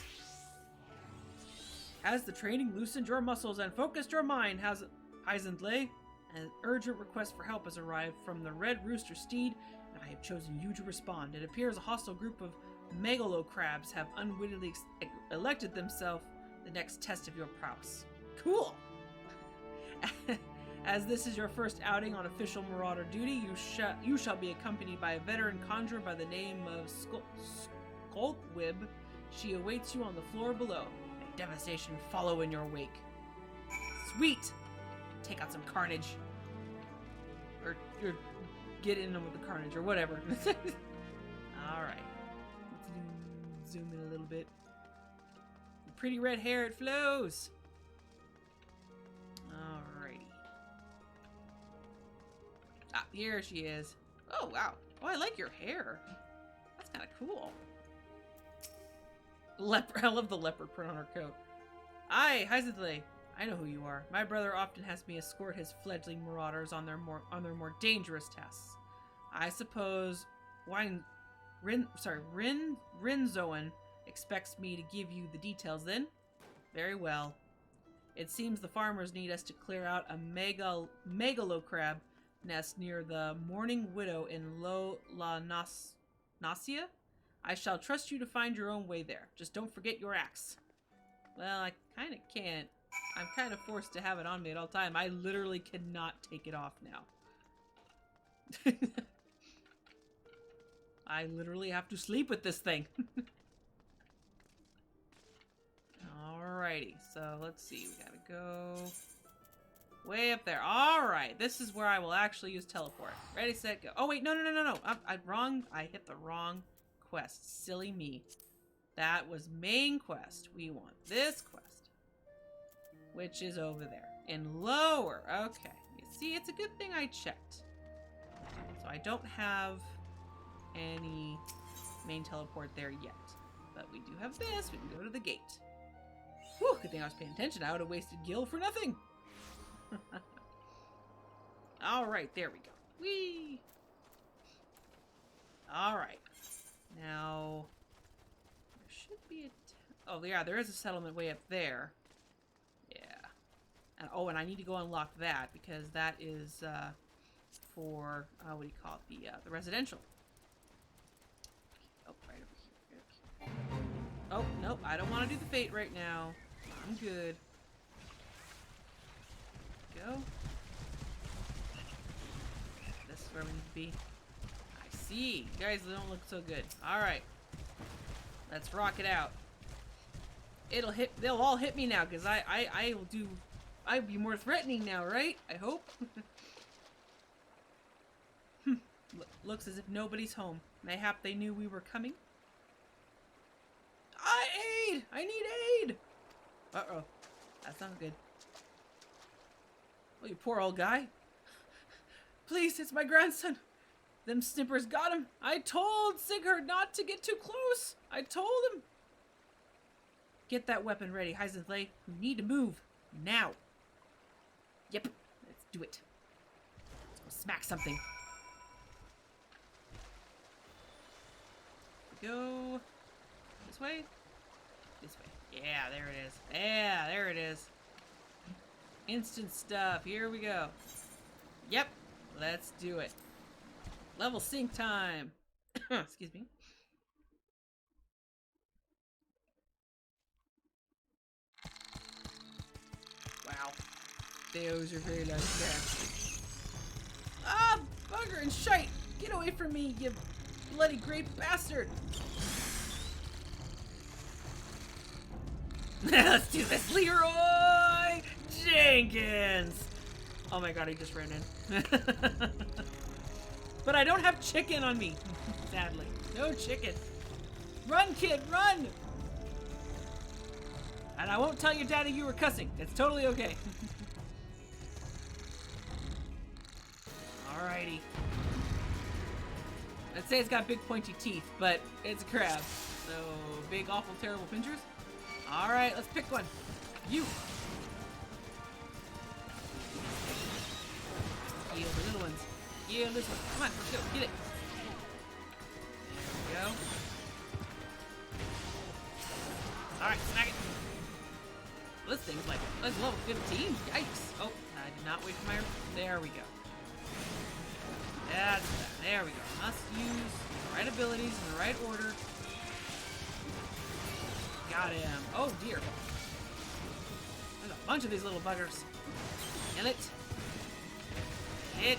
Has the training loosened your muscles and focused your mind? Has Heisentley? An urgent request for help has arrived from the Red Rooster Steed, and I have chosen you to respond. It appears a hostile group of megalocrabs have unwittingly elected themselves the next test of your prowess. Cool! As this is your first outing on official Marauder duty, you shall be accompanied by a veteran conjurer by the name of Skulkwib. She awaits you on the floor below. May devastation follow in your wake. Sweet! Take out some carnage. Or get in with the carnage, or whatever. Alright. Let's zoom in a little bit. Pretty red hair, it flows! Alrighty. Ah, here she is. Oh, wow. Oh, I like your hair. That's kind of cool. I love the leopard print on her coat. Aye, Heisentley. I know who you are. My brother often has me escort his fledgling marauders on their more dangerous tasks. I suppose Rinzoan expects me to give you the details then? Very well. It seems the farmers need us to clear out a megalocrab nest near the Mourning Widow in La Nasia. I shall trust you to find your own way there. Just don't forget your axe. Well, I kind of can't. I'm kind of forced to have it on me at all time. I literally cannot take it off now. I literally have to sleep with this thing. Alrighty, so let's see. We gotta go way up there. Alright, this is where I will actually use teleport. Ready, set, go. Oh wait, no. I'm wrong. I hit the wrong quest. Silly me. That was main quest. We want this quest, which is over there in lower. Okay, you see, it's a good thing I checked. So I don't have any main teleport there yet, but we do have this. We can go to the gate. Whew, good thing I was paying attention. I would have wasted gil for nothing. All right, there we go. Whee! Alright. Now, there should be a... Oh, yeah, there is a settlement way up there. Yeah. And, oh, and I need to go unlock that, because that is, for, what do you call it? The residential. Oh, right over here. Oh, nope, I don't want to do the fate right now. I'm good. Go. This is where we need to be. I see. You guys don't look so good. Alright. Let's rock it out. It'll hit. They'll all hit me now, because I will do... I'll be more threatening now, right? I hope. Looks as if nobody's home. Mayhap they knew we were coming. Aid! I need aid! Uh-oh. That sounds good. Oh, you poor old guy. Please, it's my grandson. Them snippers got him. I told Sigurd not to get too close. I told him. Get that weapon ready, Heisenflay. We need to move. Now. Yep. Let's do it. Let's go smack something. Go this way. This way. Yeah, there it is. Yeah, there it is. Instant stuff. Here we go. Yep. Let's do it. Level sync time. Excuse me. Wow. Those are very like that. Ah, bugger and shite. Get away from me, you bloody great bastard. Let's do this, Leroy Jenkins. Oh my god, he just ran in. But I don't have chicken on me, sadly. No chicken. Run, kid, run! And I won't tell your daddy you were cussing. It's totally okay. Alrighty. I'd say it's got big pointy teeth, but it's a crab. So, big, awful, terrible pinchers. Alright, let's pick one. You! Heal the little ones. Heal this one. Come on, let's go. Get it. There we go. Alright, smack it. This thing's like, that's level 15. Yikes. Oh, I did not wait for my... There we go. That's that. There we go. Must use the right abilities in the right order. Got him. Oh, dear. There's a bunch of these little buggers. Kill it. Hit.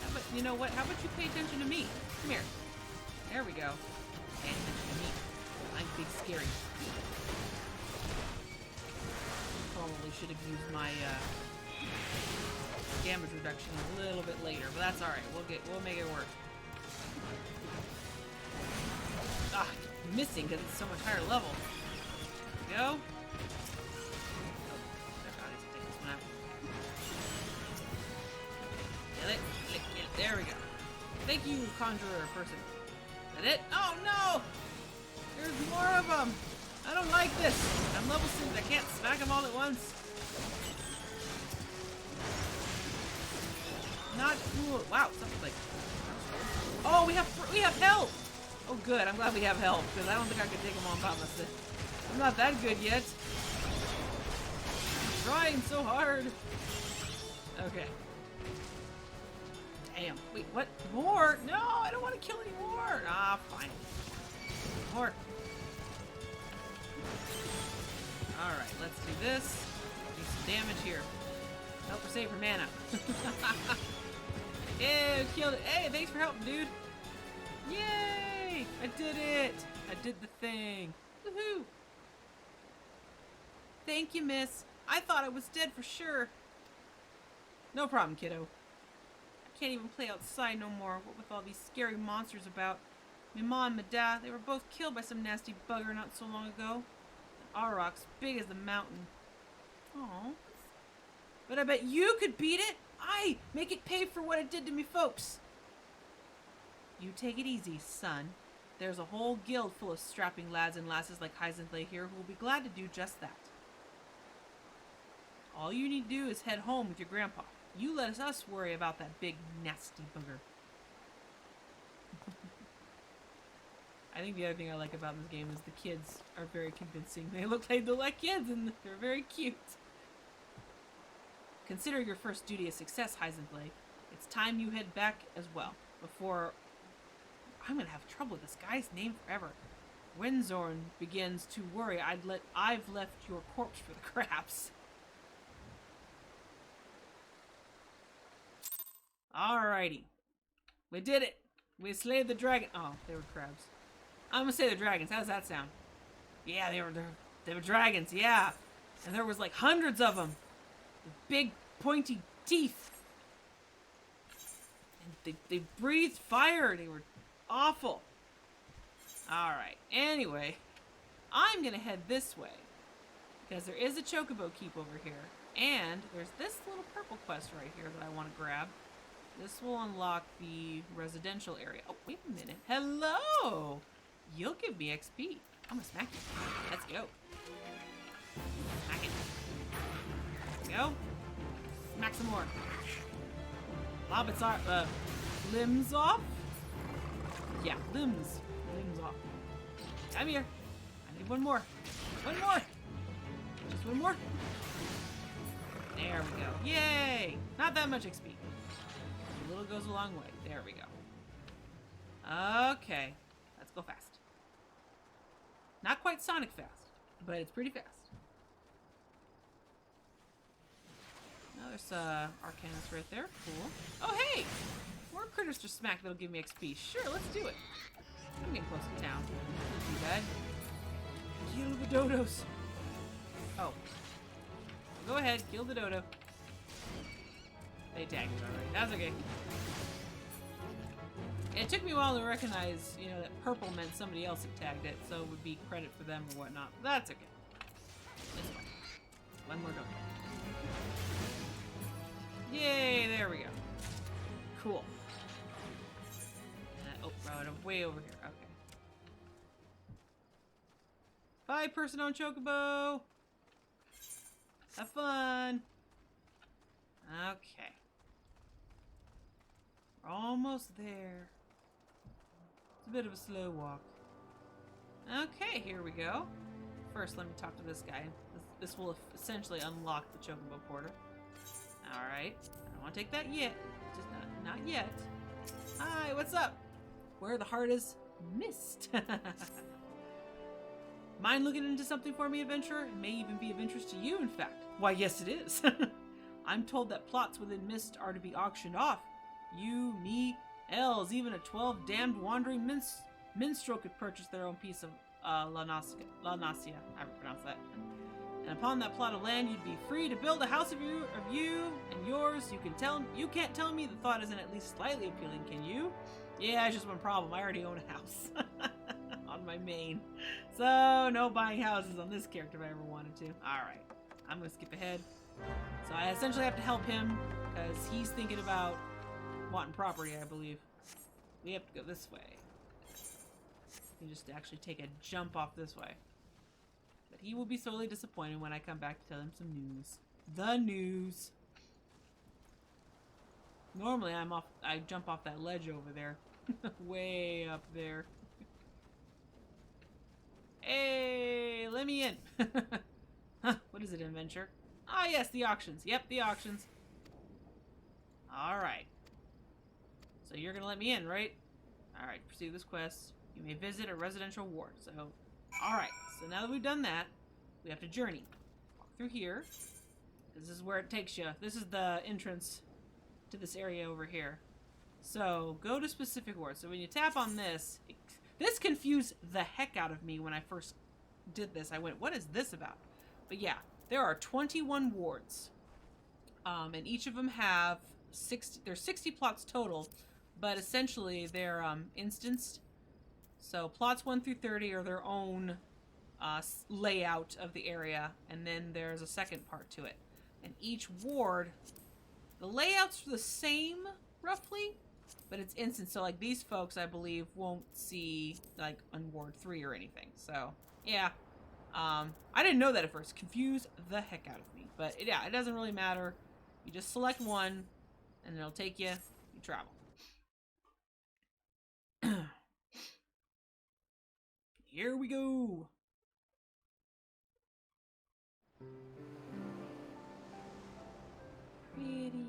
How about, you know what? How about you pay attention to me? Come here. There we go. Pay attention to me. I'm big scary. Probably should have used my damage reduction a little bit later, but that's alright. We'll make it work. Ah, missing because it's so much higher level. There we go. Oh, I need to take this one out. Kill it, kill it, kill it. There we go. Thank you, conjurer person. Is that it? Oh no! There's more of them! I don't like this! I'm level 6, I can't smack them all at once. Not cool. Wow, something's like... Oh, we have help! Oh good, I'm glad we have help, because I don't think I could take them on by myself. I'm not that good yet. I'm trying so hard. Okay. Damn. Wait, what? More? No, I don't want to kill any more. Ah, fine. More. Alright, let's do this. Do some damage here. Help her save her mana. Ew, killed it. Hey, thanks for helping, dude. Yay! I did it! I did the thing. Woohoo! Thank you, miss. I thought I was dead for sure. No problem, kiddo. I can't even play outside no more, what with all these scary monsters about. My mom and my dad, they were both killed by some nasty bugger not so long ago. An Auroch's big as the mountain. Aww. But I bet you could beat it. Aye, make it pay for what it did to me folks. You take it easy, son. There's a whole guild full of strapping lads and lasses like Heisenflay here who will be glad to do just that. All you need to do is head home with your grandpa. You let us worry about that big, nasty booger. I think the other thing I like about this game is the kids are very convincing. They look like they're like kids, and they're very cute. Consider your first duty a success, Heisenblade. It's time you head back as well, before... I'm gonna have trouble with this guy's name forever. When Zorn begins to worry, I've left your corpse for the crabs. Alrighty. We did it! We slayed the dragon. Oh, they were crabs. I'm gonna say the dragons. How does that sound? Yeah, they were dragons, yeah. And there was like hundreds of them. With big, pointy teeth. And they breathed fire. They were awful. Alright, anyway. I'm gonna head this way. Because there is a chocobo keep over here. And there's this little purple quest right here that I want to grab. This will unlock the residential area. Oh, wait a minute. Hello! You'll give me XP. I'm gonna smack you. Let's go. Smack it. There we go. Smack some more. Lob its limbs off? Yeah, limbs. Limbs off. Come here. I need one more. One more! Just one more. There we go. Yay! Not that much XP. A little goes a long way. There we go. Okay. Let's go fast. Not quite Sonic fast, but it's pretty fast. Now there's Arcanus right there. Cool. Oh, hey! More critters to smack that'll give me XP. Sure, let's do it. I'm getting close to town. Not too bad. Kill the dodos. Oh. Go ahead, kill the dodo. They tagged it already. That's okay. It took me a while to recognize, you know, that purple meant somebody else had tagged it, so it would be credit for them or whatnot. That's okay. This way. One more dodo. Yay, there we go. Cool. Oh, right, I'm way over here. Okay. Bye, person on Chocobo! Have fun! Okay. We're almost there. It's a bit of a slow walk. Okay, here we go. First, let me talk to this guy. This will essentially unlock the Chocobo Porter. Alright. I don't want to take that yet. Just not yet. Hi, what's up? Where the heart is mist. Mind looking into something for me, adventurer? It may even be of interest to you, in fact. Why, yes it is. I'm told that plots within Mist are to be auctioned off. You, me, elves, even a 12 damned wandering minstrel could purchase their own piece of La Nasia. I pronounce that. And upon that plot of land, you'd be free to build a house of you and yours. You can't tell me the thought isn't at least slightly appealing, can you? Yeah, it's just one problem. I already own a house on my main. So, no buying houses on this character if I ever wanted to. Alright, I'm gonna skip ahead. So I essentially have to help him because he's thinking about wanting property, I believe. We have to go this way. You just actually take a jump off this way. But he will be sorely disappointed when I come back to tell him some news. The news. Normally I jump off that ledge over there. Way up there. Hey, let me in. Huh, what is it, adventure? Ah, yes, the auctions. Yep, the auctions. Alright. So you're gonna let me in, right? Alright, pursue this quest. You may visit a residential ward. So, alright. So now that we've done that, we have to journey. Walk through here. This is where it takes you. This is the entrance to this area over here. So, go to specific wards. So when you tap on this, this confused the heck out of me when I first did this. I went, what is this about? But yeah, there are 21 wards. And each of them have 60, there's 60 plots total, but essentially they're instanced. So plots 1 through 30 are their own layout of the area, and then there's a second part to it. And each ward, the layouts are the same, roughly, but it's instant. So like these folks, I believe, won't see like on Ward 3 or anything. So yeah, I didn't know that at first. Confused the heck out of me. But yeah, it doesn't really matter. You just select one, and it'll take you. You travel. Here we go. Pretty.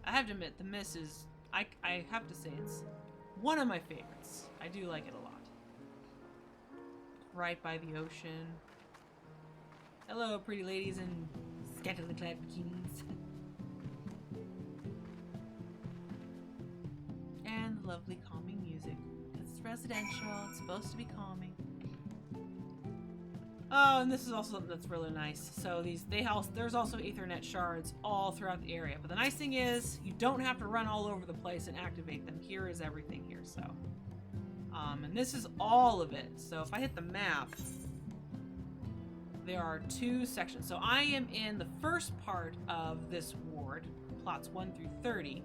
I have to admit, the Miss is. I have to say it's one of my favorites. I do like it a lot. Right by the ocean. Hello, pretty ladies in scantily clad bikinis. And the lovely calming music. It's residential, it's supposed to be calming. Oh, and this is also something that's really nice. So there's also Ethernet shards all throughout the area. But the nice thing is, you don't have to run all over the place and activate them. Here is everything here, so. And this is all of it. So if I hit the map, there are 2 sections. So I am in the first part of this ward, plots 1 through 30.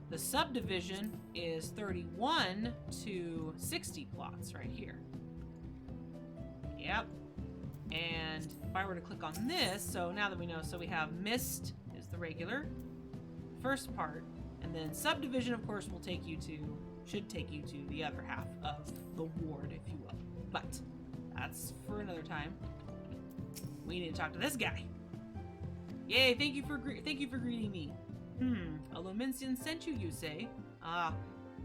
The subdivision is 31 to 60 plots right here. Yep. And if I were to click on this, so now that we know, so we have Mist is the regular first part, and then subdivision, of course, should take you to the other half of the ward, if you will. But that's for another time. We need to talk to this guy. Yay! Thank you for greeting me. A Lominsian sent you, you say? Ah,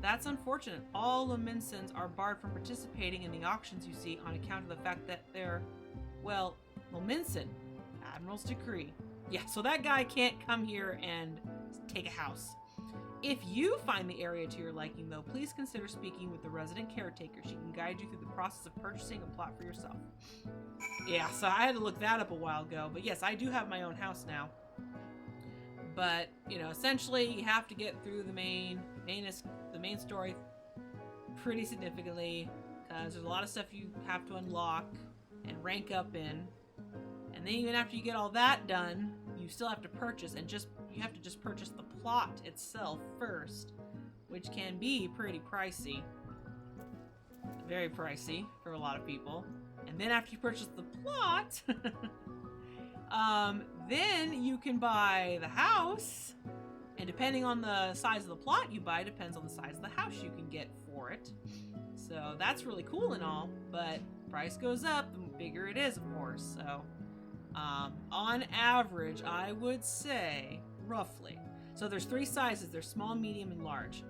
that's unfortunate. All Lominsans are barred from participating in the auctions you see on account of the fact that they're, well, Lominsan. Admiral's decree. Yeah, so that guy can't come here and take a house. If you find the area to your liking, though, please consider speaking with the resident caretaker. She can guide you through the process of purchasing a plot for yourself. Yeah, so I had to look that up a while ago. But yes, I do have my own house now. But, you know, essentially you have to get through the main story pretty significantly, because there's a lot of stuff you have to unlock and rank up in. And then even after you get all that done, you still have to purchase, and you have to just purchase the plot itself first, which can be pretty pricey. Very pricey for a lot of people. And then after you purchase the plot, then you can buy the house, and depending on the size of the plot you buy depends on the size of the house you can get for it. So that's really cool and all, but price goes up the bigger it is, of course. So on average, I would say roughly. So there's 3 sizes. There's small, medium, and large.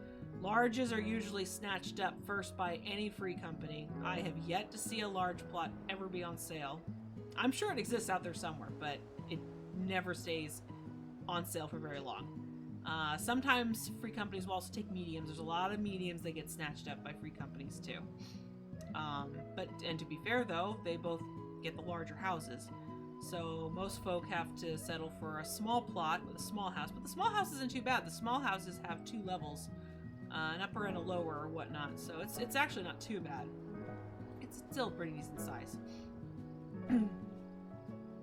Larges are usually snatched up first by any free company. I have yet to see a large plot ever be on sale. I'm sure it exists out there somewhere, but it never stays on sale for very long. Sometimes free companies will also take mediums. There's a lot of mediums that get snatched up by free companies too. And to be fair though, they both get the larger houses. So most folk have to settle for a small plot with a small house, but the small house isn't too bad. The small houses have 2 levels, an upper and a lower or whatnot. So it's actually not too bad. It's still a pretty decent size.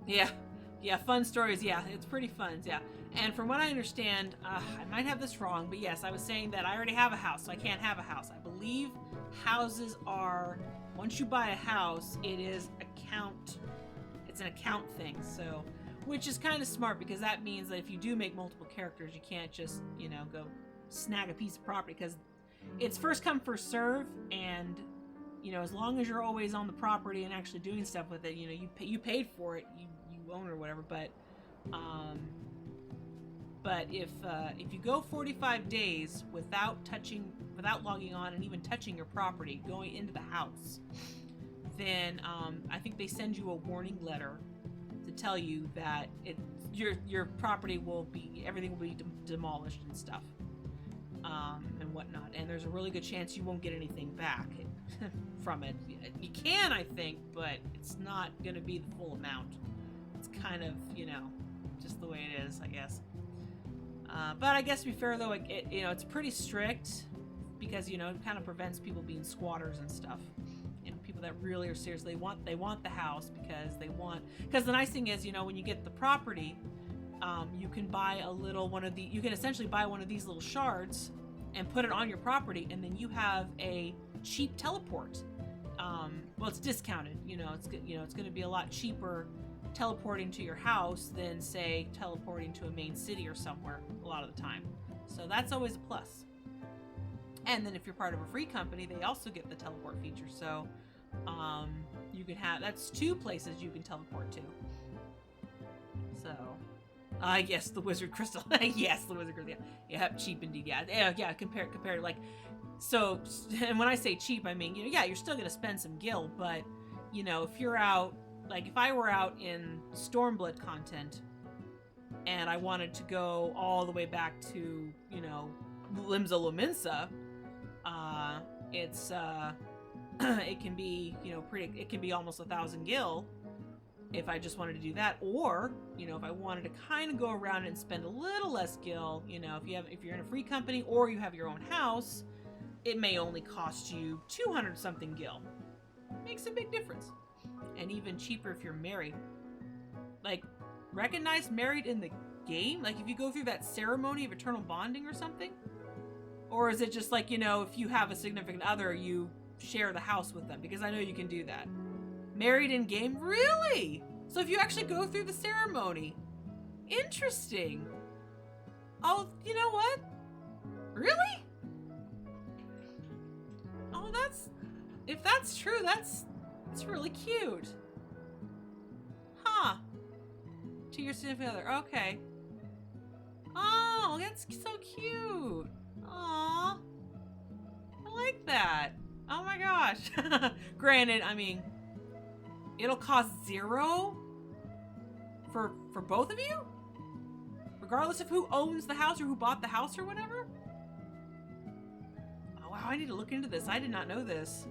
Yeah, fun stories. Yeah, it's pretty fun. Yeah, and from what I understand, I might have this wrong, but yes, I was saying that I already have a house, so I can't have a house. I believe houses are, once you buy a house, it's an account thing, so, which is kind of smart, because that means that if you do make multiple characters, you can't just, you know, go snag a piece of property, because it's first come, first serve, and, you know, as long as you're always on the property and actually doing stuff with it, you know, you paid for it, you own or whatever, but if you go 45 days without logging on and even touching your property, going into the house, then I think they send you a warning letter to tell you that your property everything will be demolished and stuff, and whatnot. And there's a really good chance you won't get anything back from it. You can, I think, but it's not going to be the full amount. It's kind of, you know, just the way it is, I guess. But I guess to be fair though, it's pretty strict, because, you know, it kind of prevents people being squatters and stuff. You know, people that really are serious, they want the house because the nice thing is, you know, when you get the property, you can buy you can essentially buy one of these little shards and put it on your property, and then you have a cheap teleport. Well, it's discounted, you know, it's going to be a lot cheaper teleporting to your house than, say, teleporting to a main city or somewhere a lot of the time. So that's always a plus. And then if you're part of a free company, they also get the teleport feature. So you can have, that's 2 places you can teleport to. So, yes, the wizard crystal. Yes, the wizard crystal. Yeah, cheap indeed. Yeah, compared like, so, and when I say cheap, I mean, you know, yeah, you're still going to spend some gil, but, you know, if you're out, like, if I were out in Stormblood content, and I wanted to go all the way back to, you know, Limsa Lominsa, it's, it can be, you know, it can be almost 1,000 gil if I just wanted to do that, or, you know, if I wanted to kind of go around and spend a little less gil, you know, if you're in a free company or you have your own house, it may only cost you 200 something gil. Makes a big difference. And even cheaper if you're married. Like, recognized married in the game? Like, if you go through that ceremony of eternal bonding or something? Or is it just like, you know, if you have a significant other, you share the house with them? Because I know you can do that. Married in game? Really? So if you actually go through the ceremony. Interesting. Oh, you know what? Really? Oh, if that's true, that's really cute. Huh. To your significant other. Okay. Oh, that's so cute. Aw. I like that. Oh my gosh. Granted, I mean, it'll cost 0 for both of you? Regardless of who owns the house or who bought the house or whatever? Oh wow, I need to look into this. I did not know this.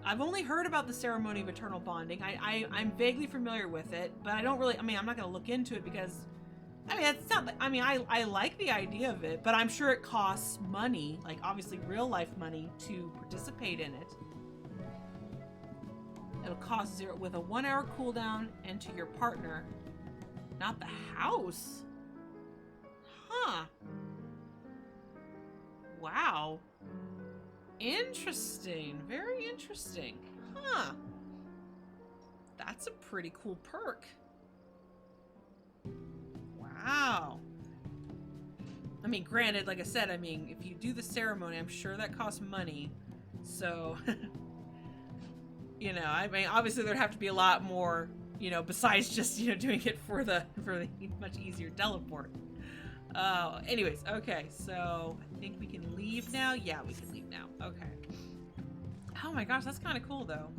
I've only heard about the ceremony of eternal bonding. I'm vaguely familiar with it, but I don't really, I mean, I'm not going to look into it because, I mean, it's not, I mean, I like the idea of it, but I'm sure it costs money, like obviously real life money to participate in it. It'll cost 0 with a 1-hour cooldown and to your partner, not the house. Huh. Wow. Interesting. Very interesting. Huh. That's a pretty cool perk. Wow. I mean, granted, like I said, I mean, if you do the ceremony, I'm sure that costs money. So, you know, I mean, obviously there'd have to be a lot more, you know, besides just, you know, doing it for the much easier teleport. Anyways, okay, so I think we can leave now. Yeah, we can leave now. Okay. Oh my gosh, that's kind of cool though.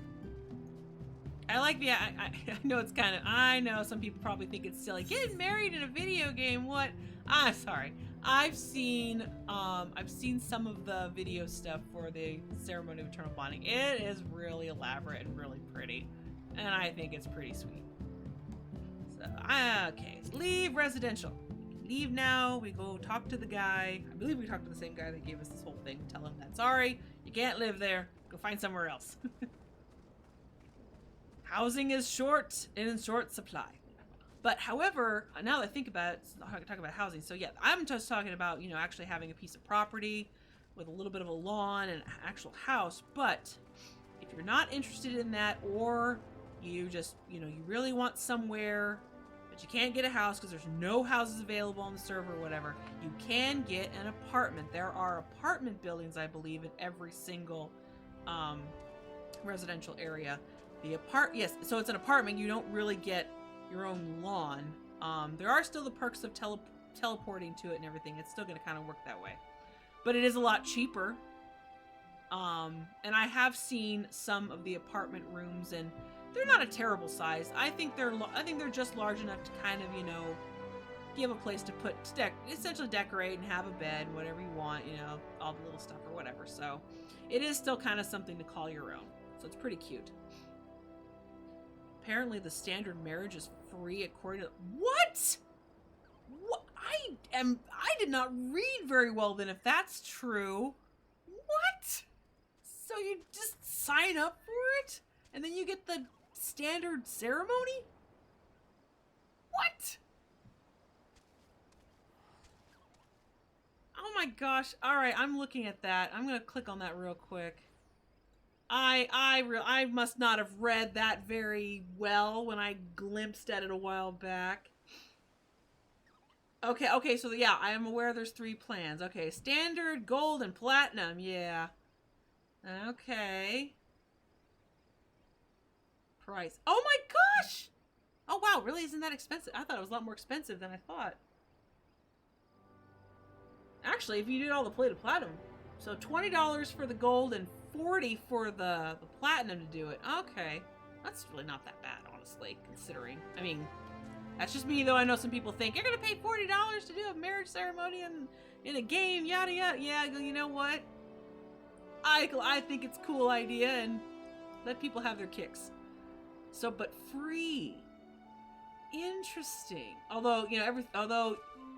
I like the, I know it's kind of, I know some people probably think it's silly. Getting married in a video game, what? I'm sorry. I've seen some of the video stuff for the ceremony of eternal bonding. It is really elaborate and really pretty. And I think it's pretty sweet. So, okay, so leave residential. Leave now. We go talk to the guy. I believe we talked to the same guy that gave us this whole thing. Tell him that, sorry, you can't live there. Go find somewhere else. Housing is in short supply. But however, now that I think about it, I can talk about housing. So yeah, I'm just talking about, you know, actually having a piece of property with a little bit of a lawn and an actual house. But if you're not interested in that, or you just, you know, you really want somewhere but you can't get a house because there's no houses available on the server or whatever, you can get an apartment. There are apartment buildings, I believe, in every single residential area. Yes, so it's an apartment. You don't really get your own lawn. There are still the perks of teleporting to it and everything. It's still going to kind of work that way. But it is a lot cheaper. And I have seen some of the apartment rooms, and they're not a terrible size. I think they're just large enough to kind of, you know, give a place to essentially decorate and have a bed, whatever you want, you know, all the little stuff or whatever. So it is still kind of something to call your own. So it's pretty cute. Apparently the standard marriage is free according to... What? I did not read very well then if that's true. What? So you just sign up for it? And then you get the standard ceremony? What? Oh my gosh. Alright, I'm looking at that. I'm gonna click on that real quick. I must not have read that very well when I glimpsed at it a while back. Okay, so yeah, I am aware there's 3 plans. Okay, standard, gold, and platinum, yeah. Okay. Price. Oh my gosh! Oh wow, really isn't that expensive? I thought it was a lot more expensive than I thought. Actually, if you did all the plated platinum. So $20 for the gold and $40 for the platinum to do it. Okay. That's really not that bad, honestly, considering. I mean, that's just me, though. I know some people think, you're going to pay $40 to do a marriage ceremony in a game, yada yada. Yeah, you know what? I think it's a cool idea, and let people have their kicks. So, but free. Interesting. Although, you know, although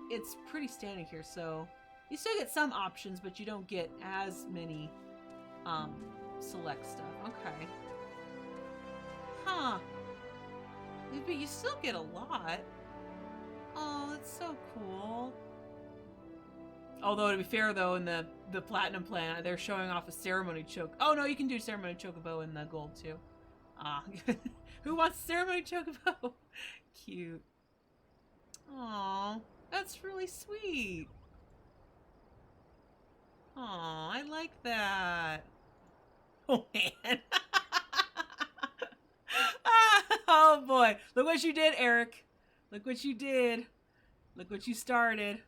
it's pretty standard here, so you still get some options, but you don't get as many select stuff. Okay. Huh. But you still get a lot. Oh, that's so cool. Although, to be fair, though, in the platinum plan, they're showing off a ceremony choke. Oh, no, you can do ceremony chocobo in the gold, too. Ah. Who wants ceremony chocobo? Cute. Aw, that's really sweet. Aw, I like that. Oh, man. Oh, boy. Look what you did, Eric. Look what you did. Look what you started.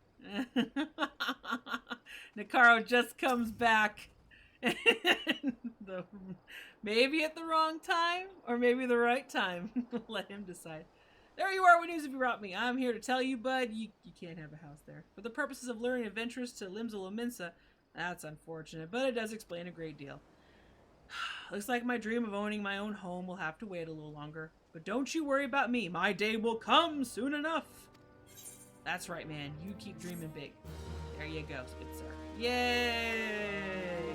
Nakaro just comes back. Maybe at the wrong time, or maybe the right time. Let him decide. There you are, what news have you brought me? I'm here to tell you, bud, you can't have a house there. For the purposes of luring adventurers to Limsa Lominsa, that's unfortunate, but it does explain a great deal. Looks like my dream of owning my own home will have to wait a little longer. But don't you worry about me. My day will come soon enough. That's right, man. You keep dreaming big. There you go, good sir. Yay!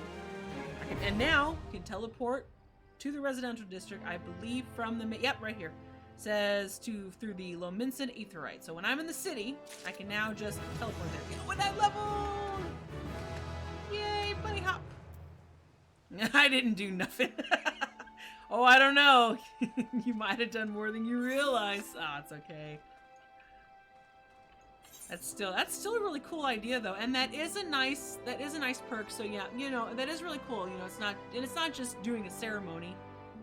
And now, you can teleport to the residential district, I believe from the... Yep, right here. Says through the Lominsan Aetheryte. So when I'm in the city, I can now just teleport there. You know what, I leveled! Yay, bunny hop! I didn't do nothing. Oh, I don't know. You might have done more than you realize. Ah, it's okay. That's still a really cool idea though, and that is a nice perk. So yeah, you know, that is really cool. You know, it's not just doing a ceremony.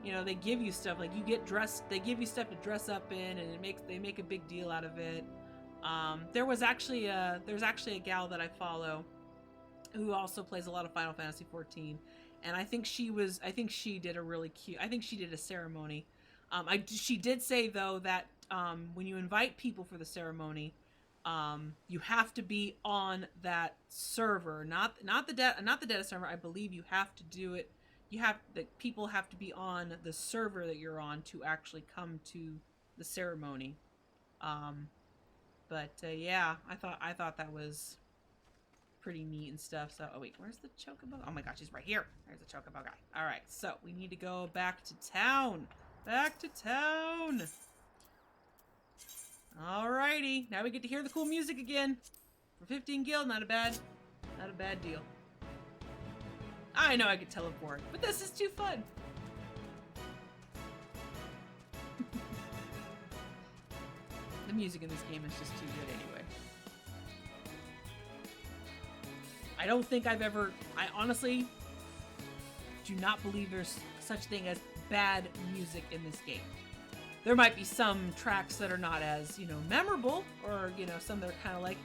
You know, they give you stuff like you get dressed. They give you stuff to dress up in, and they make a big deal out of it. There's actually a gal that I follow who also plays a lot of Final Fantasy 14. And I think she did a really cute, I think she did a ceremony. She did say though that when you invite people for the ceremony, you have to be on that server, not the data server. I believe you have to do it. People have to be on the server that you're on to actually come to the ceremony. Yeah, I thought that was pretty neat and stuff. So, oh wait, where's the chocobo? Oh my gosh, he's right here. There's the chocobo guy. All right, so we need to go back to town. Back to town. Alrighty, now we get to hear the cool music again. For 15 gil, not a bad deal. I know I could teleport, but this is too fun. The music in this game is just too good anyway. I don't think I honestly do not believe there's such thing as bad music in this game. There might be some tracks that are not as, you know, memorable, or, you know, some that are kind of like,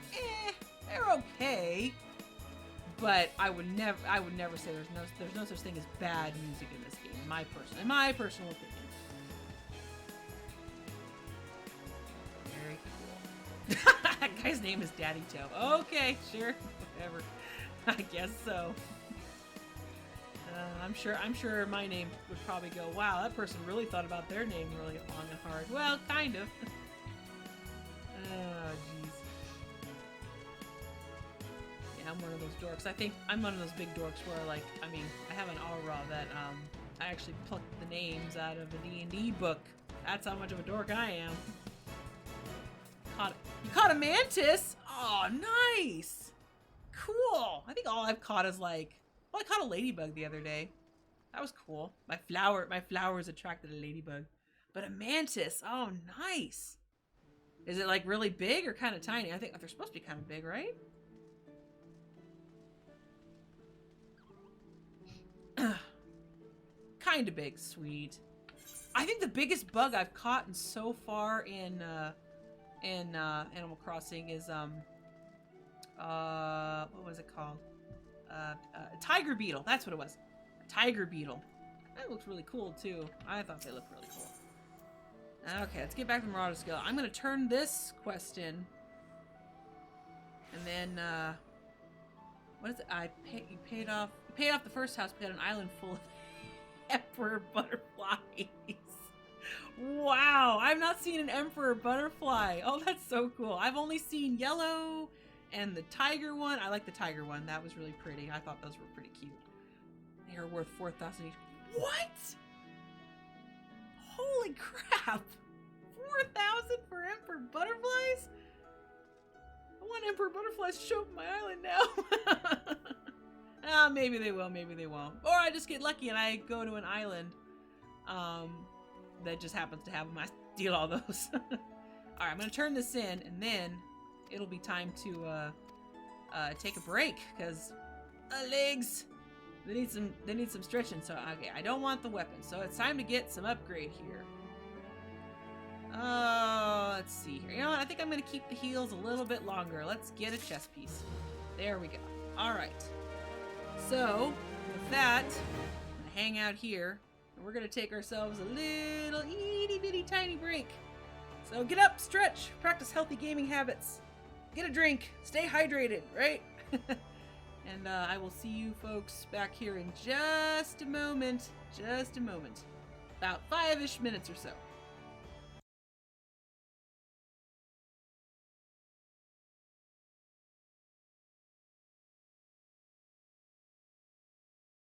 they're okay. But I would never say there's no such thing as bad music in this game, in my personal opinion. Very cool. That guy's name is Daddy Toe. Okay, sure, whatever. I guess so. I'm sure my name would probably go, wow, that person really thought about their name really long and hard. Well, kind of. Oh, jeez. Yeah, I'm one of those dorks. I think I'm one of those big dorks where, like, I mean, I have an aura that, I actually plucked the names out of a D&D book. That's how much of a dork I am. You caught a mantis? Oh, nice! Cool! I think all I've caught is, like, well, I caught a ladybug the other day. That was cool. My flowers attracted a ladybug. But a mantis, oh nice. Is it like really big or kind of tiny? I think they're supposed to be kind of big, right? Kind of big, sweet. I think the biggest bug I've caught so far in Animal Crossing is what was it called? Tiger beetle. That's what it was. A tiger beetle. That looks really cool too. I thought they looked really cool. Okay, let's get back to Marauder's Guild. I'm gonna turn this quest in, and then what is it? You paid off the first house. We got an island full of emperor butterflies. Wow, I've not seen an emperor butterfly. Oh, that's so cool. I've only seen yellow and the tiger one. I like the tiger one. That was really pretty. I thought those were pretty cute. They are worth 4,000 each. What? Holy crap! 4,000 for emperor butterflies? I want emperor butterflies to show up on my island now. Maybe they will, maybe they won't. Or I just get lucky and I go to an island that just happens to have them. I steal all those. Alright, I'm gonna turn this in and then it'll be time to take a break because legs, they need some stretching. So okay, I don't want the weapon, so it's time to get some upgrade here. Let's see here. You know what? I think I'm gonna keep the heals a little bit longer. Let's get a chest piece. There we go. All right. So with that, I'm gonna hang out here, and we're gonna take ourselves a little itty bitty tiny break. So get up, stretch, practice healthy gaming habits, get a drink, stay hydrated, right? And I will see you folks back here in just a moment. Just a moment. About 5-ish minutes or so.